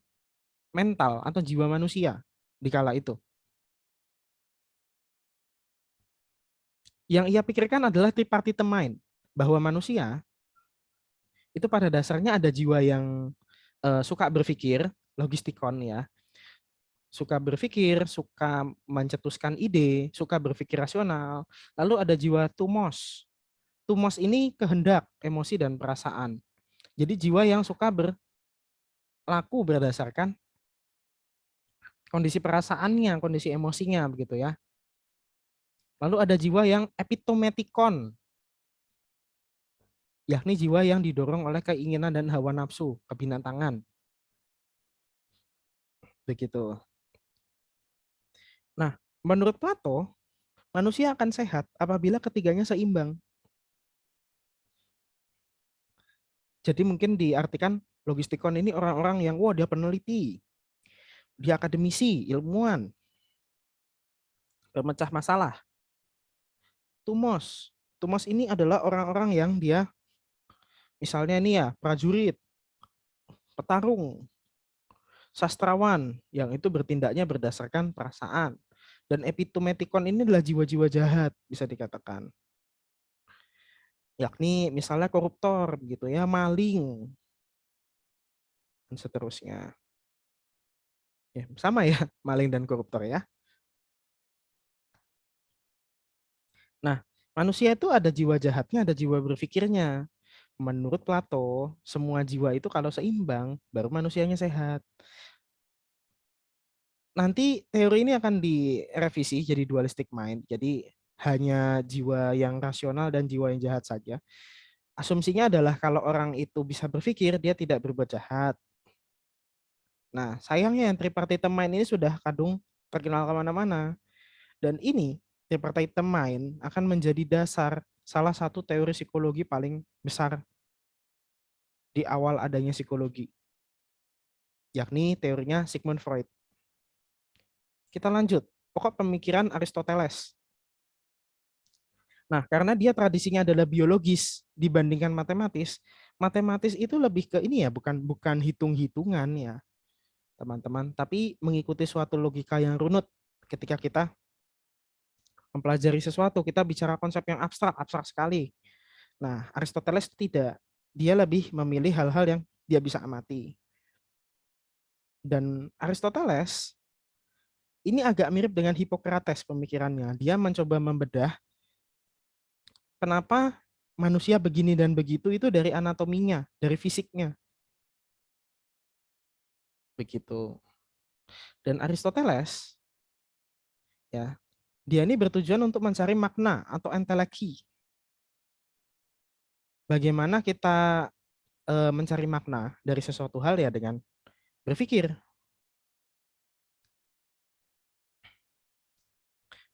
mental atau jiwa manusia di kala itu. Yang ia pikirkan adalah tripartite mind, bahwa manusia itu pada dasarnya ada jiwa yang suka berpikir, logistikon ya, suka berpikir, suka mencetuskan ide, suka berpikir rasional. Lalu ada jiwa tumos. Tumos ini kehendak, emosi, dan perasaan. Jadi jiwa yang suka berlaku berdasarkan kondisi perasaannya, kondisi emosinya begitu ya. Lalu ada jiwa yang epitometikon, yakni jiwa yang didorong oleh keinginan dan hawa nafsu, kebinatangan. Begitu. Nah, menurut Plato, manusia akan sehat apabila ketiganya seimbang. Jadi mungkin diartikan logistikon ini orang-orang yang wah dia peneliti, dia akademisi, ilmuwan, pemecah masalah. Tumos. Tumos ini adalah orang-orang yang dia misalnya ini ya prajurit, petarung, sastrawan yang itu bertindaknya berdasarkan perasaan. Dan epitometikon ini adalah jiwa-jiwa jahat bisa dikatakan. Yakni misalnya koruptor gitu ya, maling dan seterusnya. Ya, sama ya, maling dan koruptor ya. Nah, manusia itu ada jiwa jahatnya, ada jiwa berpikirnya. Menurut Plato, semua jiwa itu kalau seimbang, baru manusianya sehat. Nanti teori ini akan direvisi jadi dualistic mind. Jadi hanya jiwa yang rasional dan jiwa yang jahat saja. Asumsinya adalah kalau orang itu bisa berpikir, dia tidak berbuat jahat. Nah, sayangnya yang tripartite mind ini sudah kadung terkenal kemana-mana. Dan ini, tripartite mind akan menjadi dasar salah satu teori psikologi paling besar di awal adanya psikologi, yakni teorinya Sigmund Freud. Kita lanjut, pokok pemikiran Aristoteles. Nah, karena dia tradisinya adalah biologis dibandingkan matematis, matematis itu lebih ke ini ya, bukan bukan hitung-hitungan ya, teman-teman, tapi mengikuti suatu logika yang runut. Ketika kita mempelajari sesuatu, kita bicara konsep yang abstrak, abstrak sekali. Nah, Aristoteles tidak. Dia lebih memilih hal-hal yang dia bisa amati. Dan Aristoteles ini agak mirip dengan Hippocrates pemikirannya. Dia mencoba membedah kenapa manusia begini dan begitu itu dari anatominya, dari fisiknya. Begitu. Dan Aristoteles ya, dia ini bertujuan untuk mencari makna atau enteleki. Bagaimana kita mencari makna dari sesuatu hal ya dengan berpikir.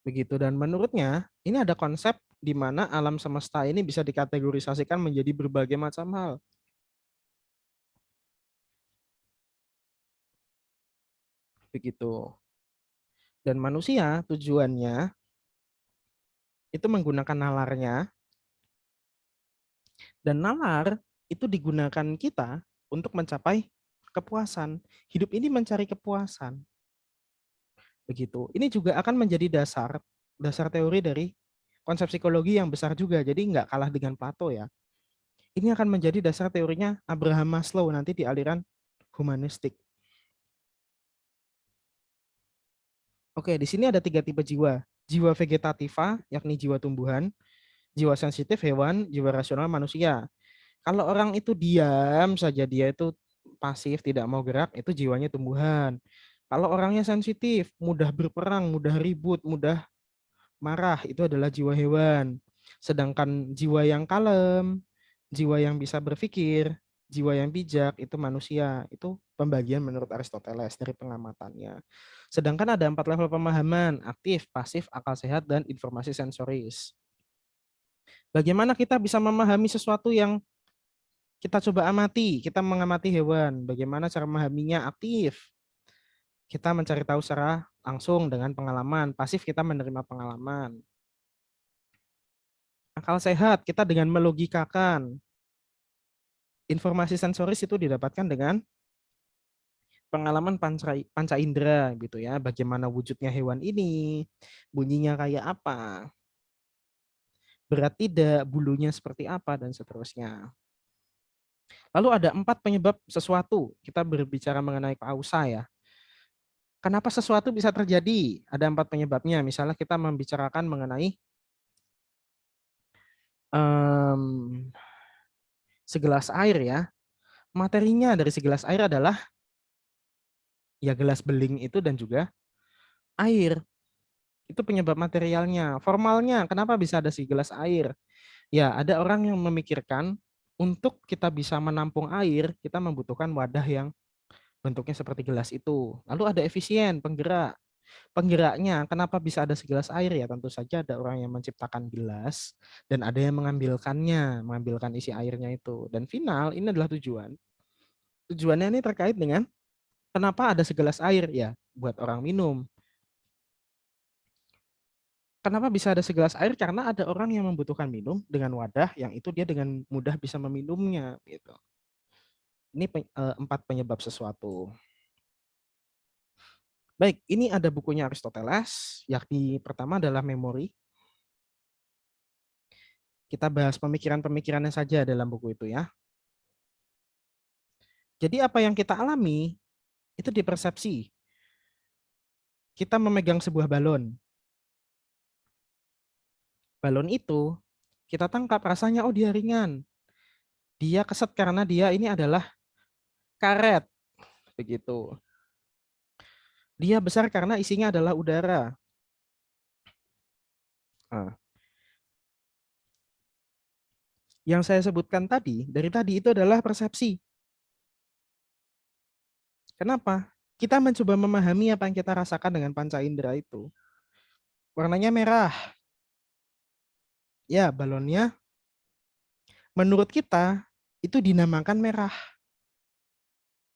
Begitu, dan menurutnya ini ada konsep di mana alam semesta ini bisa dikategorisasikan menjadi berbagai macam hal. Begitu. Dan manusia tujuannya itu menggunakan nalarnya, dan nalar itu digunakan kita untuk mencapai kepuasan. Hidup ini mencari kepuasan. Begitu. Ini juga akan menjadi dasar teori dari konsep psikologi yang besar juga. Jadi nggak kalah dengan Plato ya. Ini akan menjadi dasar teorinya Abraham Maslow nanti di aliran humanistik. Oke, di sini ada 3 tipe jiwa. Jiwa vegetativa, yakni jiwa tumbuhan, jiwa sensitif hewan, jiwa rasional manusia. Kalau orang itu diam saja, dia itu pasif, tidak mau gerak, itu jiwanya tumbuhan. Kalau orangnya sensitif, mudah berperang, mudah ribut, mudah marah, itu adalah jiwa hewan. Sedangkan jiwa yang kalem, jiwa yang bisa berpikir, jiwa yang bijak, itu manusia. Itu pembagian menurut Aristoteles dari pengamatannya. Sedangkan ada 4 level pemahaman, aktif, pasif, akal sehat, dan informasi sensoris. Bagaimana kita bisa memahami sesuatu yang kita coba amati, kita mengamati hewan, bagaimana cara memahaminya aktif. Kita mencari tahu secara langsung dengan pengalaman, pasif kita menerima pengalaman. Akal sehat kita dengan melogikakan. Informasi sensoris itu didapatkan dengan pengalaman panca indera gitu ya, bagaimana wujudnya hewan ini, bunyinya kayak apa, berat tidak, bulunya seperti apa, dan seterusnya. Lalu ada 4 penyebab sesuatu. Kita berbicara mengenai kausa ya. Kenapa sesuatu bisa terjadi? Ada 4 penyebabnya. Misalnya kita membicarakan mengenai um, segelas air ya. Materinya dari segelas air adalah ya gelas beling itu dan juga air. Itu penyebab materialnya. Formalnya, kenapa bisa ada segelas air? Ya, ada orang yang memikirkan untuk kita bisa menampung air, kita membutuhkan wadah yang bentuknya seperti gelas itu. Lalu ada efisien, penggerak. Penggeraknya, kenapa bisa ada segelas air ya? Tentu saja ada orang yang menciptakan gelas dan ada yang mengambilkan isi airnya itu. Dan final, ini adalah tujuan. Tujuannya ini terkait dengan kenapa ada segelas air ya? Buat orang minum. Kenapa bisa ada segelas air? Karena ada orang yang membutuhkan minum dengan wadah yang itu dia dengan mudah bisa meminumnya gitu. Ini 4 penyebab sesuatu. Baik, ini ada bukunya Aristoteles, yakni pertama adalah memori. Kita bahas pemikiran-pemikirannya saja dalam buku itu ya. Jadi apa yang kita alami itu di persepsi. Kita memegang sebuah balon. Balon itu kita tangkap rasanya oh dia ringan. Dia keset karena dia ini adalah karet begitu. Dia besar karena isinya adalah udara. Nah, yang saya sebutkan tadi, dari tadi itu adalah persepsi. Kenapa? Kita mencoba memahami apa yang kita rasakan dengan panca indera itu. Warnanya merah. Ya, balonnya menurut kita itu dinamakan merah.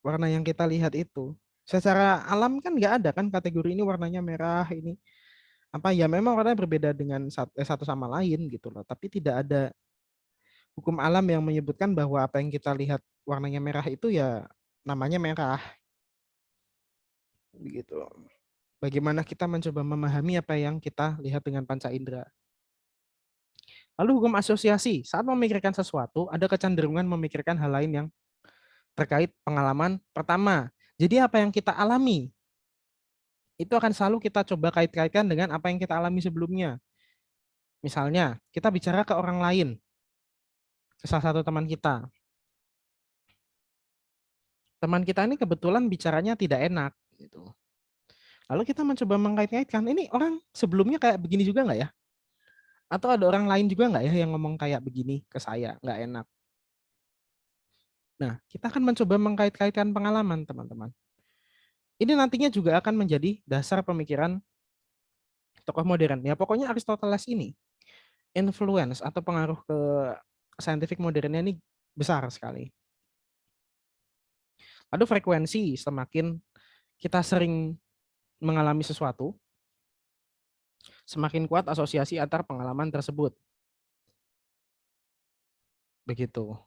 Warna yang kita lihat itu. Secara alam kan nggak ada kan kategori ini warnanya merah, ini apa ya memang warnanya berbeda dengan satu sama lain gitu loh. Tapi tidak ada hukum alam yang menyebutkan bahwa apa yang kita lihat warnanya merah itu ya namanya merah begitu. Bagaimana kita mencoba memahami apa yang kita lihat dengan panca indera. Lalu hukum asosiasi, saat memikirkan sesuatu, ada kecenderungan memikirkan hal lain yang terkait pengalaman pertama. Jadi apa yang kita alami, itu akan selalu kita coba kait-kaitkan dengan apa yang kita alami sebelumnya. Misalnya, kita bicara ke orang lain, ke salah satu teman kita. Teman kita ini kebetulan bicaranya tidak enak. Gitu. Lalu kita mencoba mengkait-kaitkan, ini orang sebelumnya kayak begini juga nggak ya? Atau ada orang lain juga nggak ya yang ngomong kayak begini ke saya, nggak enak. Nah, kita akan mencoba mengkait-kaitkan pengalaman, teman-teman. Ini nantinya juga akan menjadi dasar pemikiran tokoh modern. Ya, pokoknya Aristoteles ini influence atau pengaruh ke scientific modernnya ini besar sekali. Lalu frekuensi, semakin kita sering mengalami sesuatu, semakin kuat asosiasi antar pengalaman tersebut. Begitu.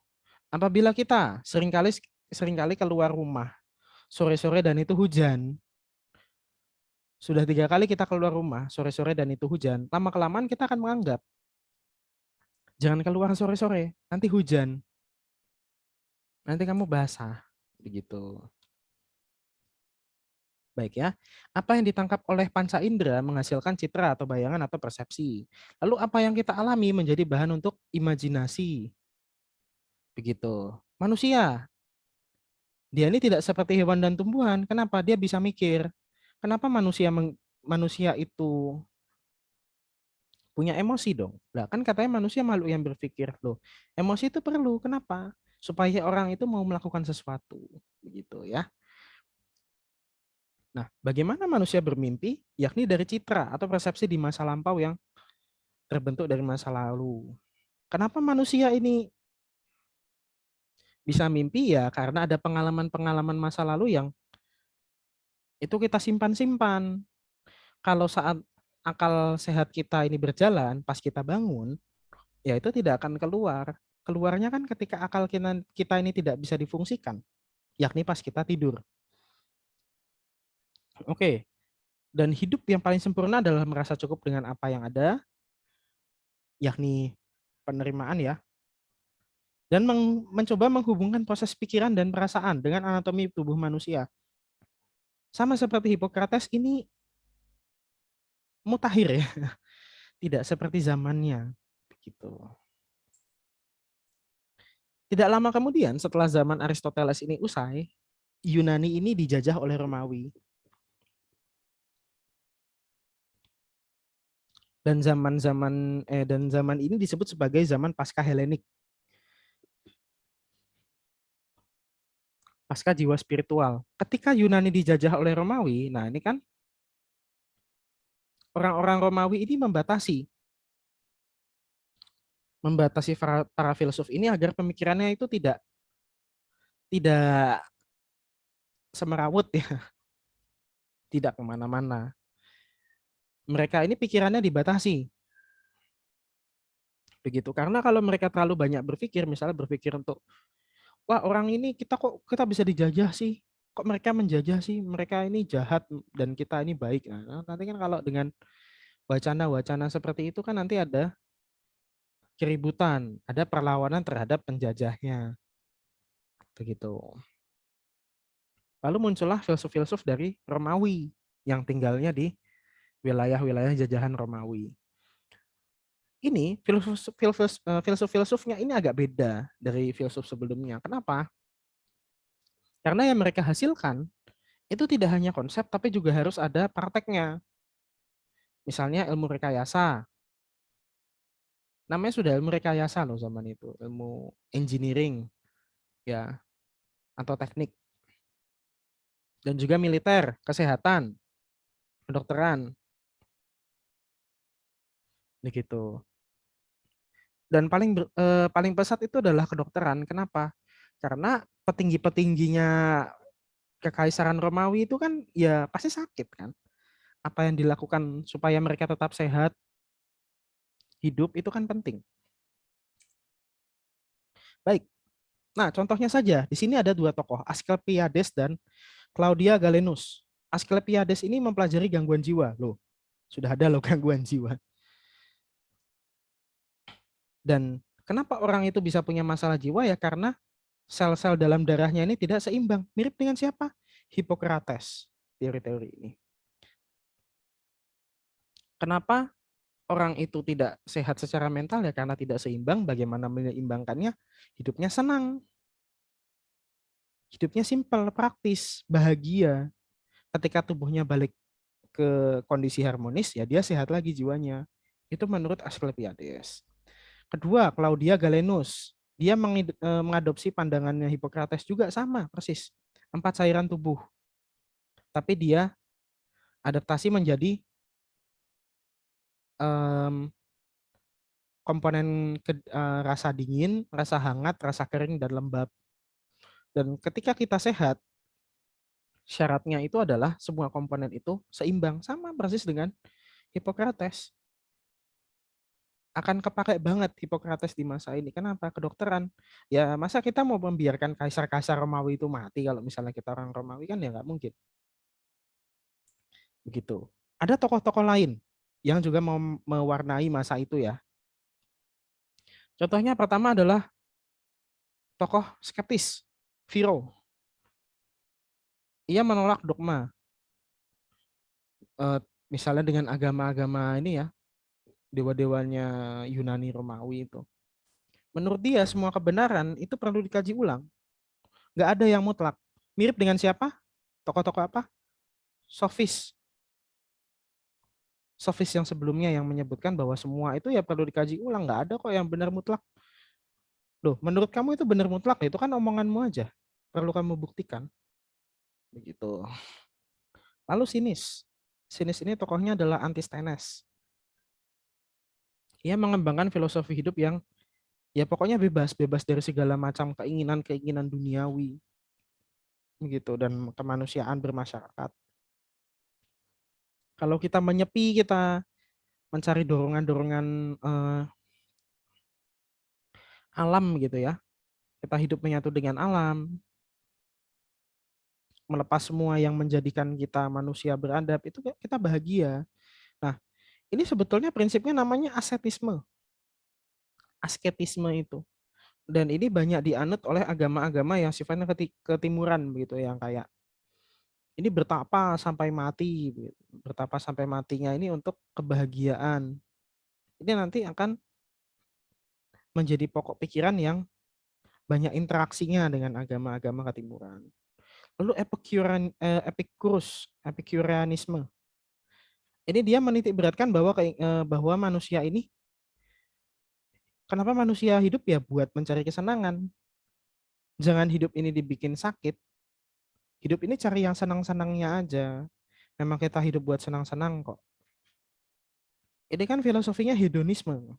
Apabila kita seringkali keluar rumah sore-sore dan itu hujan, sudah 3 kali kita keluar rumah sore-sore dan itu hujan, lama-kelamaan kita akan menganggap, jangan keluar sore-sore, nanti hujan, nanti kamu basah. Begitu. Baik ya, apa yang ditangkap oleh panca indera menghasilkan citra atau bayangan atau persepsi. Lalu apa yang kita alami menjadi bahan untuk imajinasi. Begitu. Manusia, dia ini tidak seperti hewan dan tumbuhan. Kenapa? Dia bisa mikir. Kenapa manusia itu punya emosi dong? Nah, kan katanya manusia makhluk yang berpikir loh. Emosi itu perlu. Kenapa? Supaya orang itu mau melakukan sesuatu. Begitu ya. Nah, bagaimana manusia bermimpi? Yakni dari citra atau persepsi di masa lampau yang terbentuk dari masa lalu. Kenapa manusia ini bisa mimpi ya? Karena ada pengalaman-pengalaman masa lalu yang itu kita simpan-simpan. Kalau saat akal sehat kita ini berjalan, pas kita bangun, ya itu tidak akan keluar. Keluarnya kan ketika akal kita ini tidak bisa difungsikan, yakni pas kita tidur. Oke, dan hidup yang paling sempurna adalah merasa cukup dengan apa yang ada, yakni penerimaan ya, dan mencoba menghubungkan proses pikiran dan perasaan dengan anatomi tubuh manusia. Sama seperti Hippocrates ini mutakhir ya, tidak seperti zamannya. Begitu. Tidak lama kemudian setelah zaman Aristoteles ini usai, Yunani ini dijajah oleh Romawi. Dan zaman ini disebut sebagai zaman pasca Helenik, pasca jiwa spiritual. Ketika Yunani dijajah oleh Romawi, nah ini kan orang-orang Romawi ini membatasi para filsuf ini agar pemikirannya itu tidak semerawut ya, tidak kemana-mana. Mereka ini pikirannya dibatasi, begitu. Karena kalau mereka terlalu banyak berpikir, misalnya berpikir untuk, wah orang ini kita bisa dijajah sih, kok mereka menjajah sih, mereka ini jahat dan kita ini baik. Nah, nanti kan kalau dengan wacana-wacana seperti itu kan nanti ada keributan, ada perlawanan terhadap penjajahnya, begitu. Lalu muncullah filsuf-filsuf dari Romawi yang tinggalnya di wilayah-wilayah jajahan Romawi. Ini filsuf-filsufnya ini agak beda dari filsuf sebelumnya. Kenapa? Karena yang mereka hasilkan itu tidak hanya konsep, tapi juga harus ada prakteknya. Misalnya ilmu rekayasa. Namanya sudah ilmu rekayasa loh zaman itu. Ilmu engineering ya, atau teknik. Dan juga militer, kesehatan, kedokteran. Begitu. Dan paling pesat itu adalah kedokteran. Kenapa? Karena petinggi-petingginya Kekaisaran Romawi itu kan ya pasti sakit kan. Apa yang dilakukan supaya mereka tetap sehat, hidup itu kan penting. Baik. Nah, contohnya saja, di sini ada dua tokoh, Asclepiades dan Claudia Galenus. Asclepiades ini mempelajari gangguan jiwa. Loh, sudah ada loh gangguan jiwa. Dan kenapa orang itu bisa punya masalah jiwa ya? Karena sel-sel dalam darahnya ini tidak seimbang. Mirip dengan siapa? Hippocrates, teori-teori ini. Kenapa orang itu tidak sehat secara mental ya? Karena tidak seimbang. Bagaimana menyeimbangkannya? Hidupnya senang, hidupnya simpel, praktis, bahagia. Ketika tubuhnya balik ke kondisi harmonis, ya dia sehat lagi jiwanya. Itu menurut Asclepiades. Kedua, Claudia Galenus. Dia mengadopsi pandangannya Hippocrates juga sama, persis. 4 cairan tubuh. Tapi dia adaptasi menjadi um, komponen rasa dingin, rasa hangat, rasa kering, dan lembab. Dan ketika kita sehat, syaratnya itu adalah semua komponen itu seimbang. Sama persis dengan Hippocrates. Akan kepakai banget Hippocrates di masa ini. Kenapa? Kedokteran. Ya masa kita mau membiarkan kaisar-kaisar Romawi itu mati kalau misalnya kita orang Romawi kan ya nggak mungkin. Begitu. Ada tokoh-tokoh lain yang juga mau mewarnai masa itu ya. Contohnya pertama adalah tokoh skeptis, Viro. Ia menolak dogma. Eh, Misalnya dengan agama-agama ini ya, dewa-dewanya Yunani Romawi itu. Menurut dia semua kebenaran itu perlu dikaji ulang. Nggak ada yang mutlak. Mirip dengan siapa? Tokoh-tokoh apa? Sofis. Sofis yang sebelumnya yang menyebutkan bahwa semua itu ya perlu dikaji ulang. Nggak ada kok yang benar mutlak. Loh, menurut kamu itu benar mutlak? Itu kan omonganmu aja. Perlu kamu buktikan. Begitu. Lalu sinis. Sinis ini tokohnya adalah Antisthenes. Ia mengembangkan filosofi hidup yang ya pokoknya bebas, bebas dari segala macam keinginan-keinginan duniawi gitu dan kemanusiaan bermasyarakat. Kalau kita menyepi, kita mencari dorongan-dorongan alam gitu ya. Kita hidup menyatu dengan alam, melepas semua yang menjadikan kita manusia beradab, itu kita bahagia. Nah, ini sebetulnya prinsipnya namanya asetisme, asketisme itu. Dan ini banyak dianut oleh agama-agama yang sifatnya ketimuran begitu, yang kayak ini bertapa sampai mati, begitu. Bertapa sampai matinya ini untuk kebahagiaan. Ini nanti akan menjadi pokok pikiran yang banyak interaksinya dengan agama-agama ketimuran. Lalu Epicurianisme. Ini dia menitik beratkan bahwa manusia ini, kenapa manusia hidup ya buat mencari kesenangan. Jangan hidup ini dibikin sakit. Hidup ini cari yang senang-senangnya aja. Memang kita hidup buat senang-senang kok. Ini kan filosofinya hedonisme.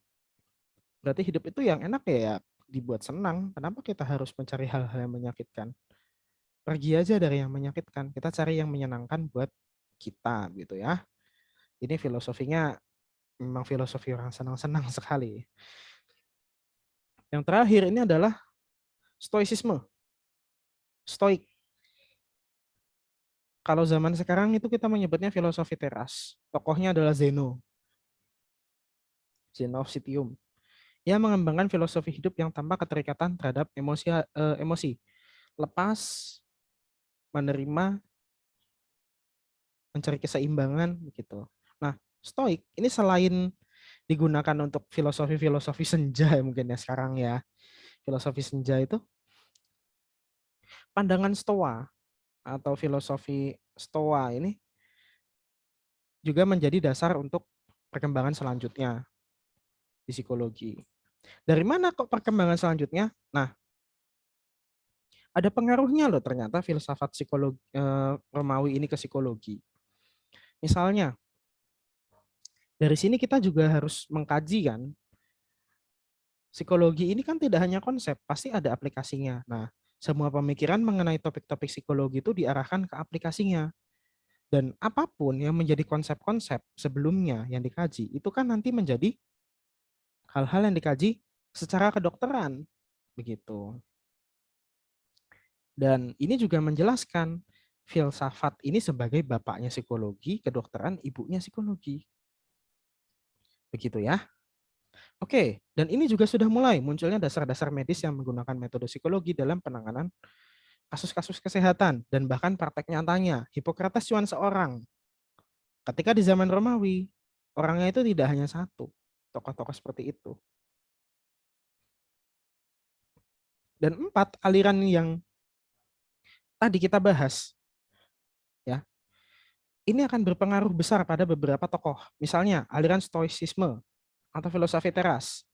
Berarti hidup itu yang enak ya dibuat senang. Kenapa kita harus mencari hal-hal yang menyakitkan? Pergi aja dari yang menyakitkan. Kita cari yang menyenangkan buat kita gitu ya. Ini filosofinya memang filosofi orang senang-senang sekali. Yang terakhir ini adalah stoicisme. Stoik. Kalau zaman sekarang itu kita menyebutnya filosofi teras. Tokohnya adalah Zeno. Zeno of Citium. Ia mengembangkan filosofi hidup yang tanpa keterikatan terhadap emosi. Lepas, menerima, mencari keseimbangan gitu. Nah, Stoik ini selain digunakan untuk filosofi-filosofi senja ya mungkin ya sekarang ya. Filosofi senja itu pandangan Stoa atau filosofi Stoa ini juga menjadi dasar untuk perkembangan selanjutnya di psikologi. Dari mana kok perkembangan selanjutnya? Nah, ada pengaruhnya loh ternyata filsafat psikologi Romawi ini ke psikologi. Misalnya, dari sini kita juga harus mengkaji kan, psikologi ini kan tidak hanya konsep, pasti ada aplikasinya. Nah, semua pemikiran mengenai topik-topik psikologi itu diarahkan ke aplikasinya. Dan apapun yang menjadi konsep-konsep sebelumnya yang dikaji, itu kan nanti menjadi hal-hal yang dikaji secara kedokteran. Begitu. Dan ini juga menjelaskan filsafat ini sebagai bapaknya psikologi, kedokteran ibunya psikologi. Begitu ya. Oke, dan ini juga sudah mulai munculnya dasar-dasar medis yang menggunakan metode psikologi dalam penanganan kasus-kasus kesehatan dan bahkan praktek nyatanya. Hippocrates cuma seorang. Ketika di zaman Romawi, orangnya itu tidak hanya satu. Tokoh-tokoh seperti itu. Dan empat aliran yang tadi kita bahas, ya, ini akan berpengaruh besar pada beberapa tokoh. Misalnya aliran Stoicisme atau filosofi teras.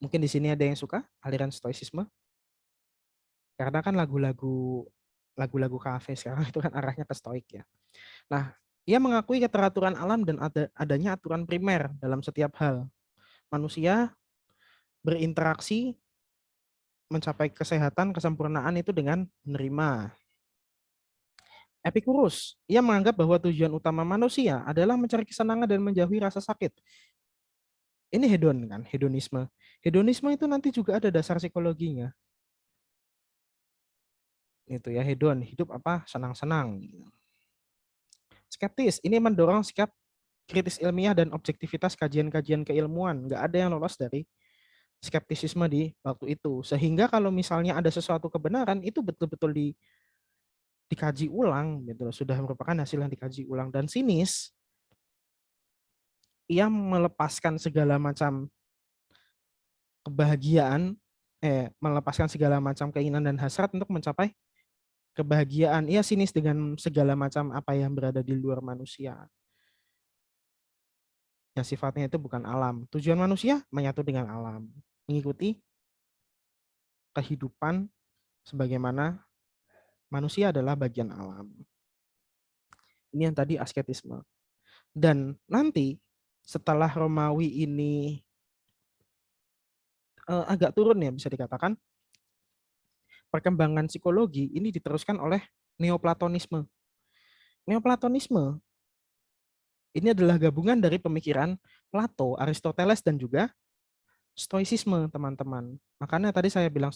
Mungkin di sini ada yang suka aliran Stoicisme karena kan lagu-lagu kafe sekarang itu kan arahnya ke stoik ya. Nah, ia mengakui keteraturan alam dan adanya aturan primer dalam setiap hal. Manusia berinteraksi mencapai kesehatan, kesempurnaan itu dengan menerima. Epicurus, ia menganggap bahwa tujuan utama manusia adalah mencari kesenangan dan menjauhi rasa sakit. Ini hedon kan, hedonisme. Hedonisme itu nanti juga ada dasar psikologinya. Itu ya, hedon, hidup apa? Senang-senang. Skeptis, ini mendorong sikap kritis ilmiah dan objektivitas kajian-kajian keilmuan. Nggak ada yang lolos dari skeptisisme di waktu itu. Sehingga kalau misalnya ada sesuatu kebenaran, itu betul-betul dikaji ulang, gitu loh. Sudah merupakan hasil yang dikaji ulang. Dan sinis, ia melepaskan segala macam kebahagiaan, melepaskan segala macam keinginan dan hasrat untuk mencapai kebahagiaan. Ia sinis dengan segala macam apa yang berada di luar manusia. Yang sifatnya itu bukan alam. Tujuan manusia menyatu dengan alam. Mengikuti kehidupan sebagaimana manusia adalah bagian alam. Ini yang tadi asketisme. Dan nanti setelah Romawi ini agak turun ya bisa dikatakan, perkembangan psikologi ini diteruskan oleh Neoplatonisme. Neoplatonisme ini adalah gabungan dari pemikiran Plato, Aristoteles, dan juga Stoicisme, teman-teman. Makanya tadi saya bilang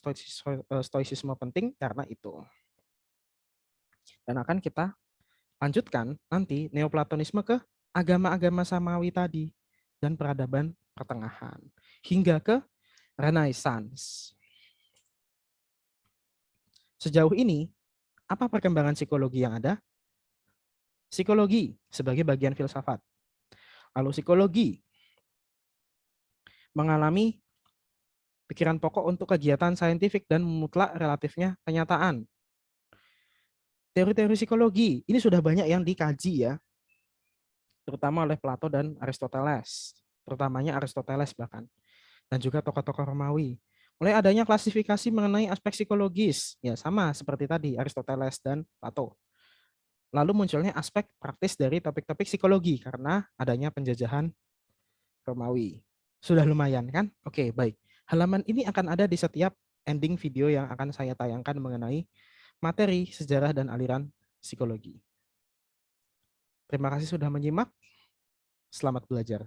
stoicisme penting karena itu. Dan akan kita lanjutkan nanti Neoplatonisme ke agama-agama samawi tadi dan peradaban pertengahan hingga ke Renaissance. Sejauh ini, apa perkembangan psikologi yang ada? Psikologi sebagai bagian filsafat. Lalu psikologi mengalami pikiran pokok untuk kegiatan saintifik dan mutlak relatifnya kenyataan. Teori-teori psikologi ini sudah banyak yang dikaji ya, terutama oleh Plato dan Aristoteles, terutamanya Aristoteles bahkan, dan juga tokoh-tokoh Romawi. Mulai adanya klasifikasi mengenai aspek psikologis, ya sama seperti tadi Aristoteles dan Plato. Lalu munculnya aspek praktis dari topik-topik psikologi karena adanya penjajahan Romawi. Sudah lumayan kan? Oke, baik. Halaman ini akan ada di setiap ending video yang akan saya tayangkan mengenai materi, sejarah, dan aliran psikologi. Terima kasih sudah menyimak. Selamat belajar.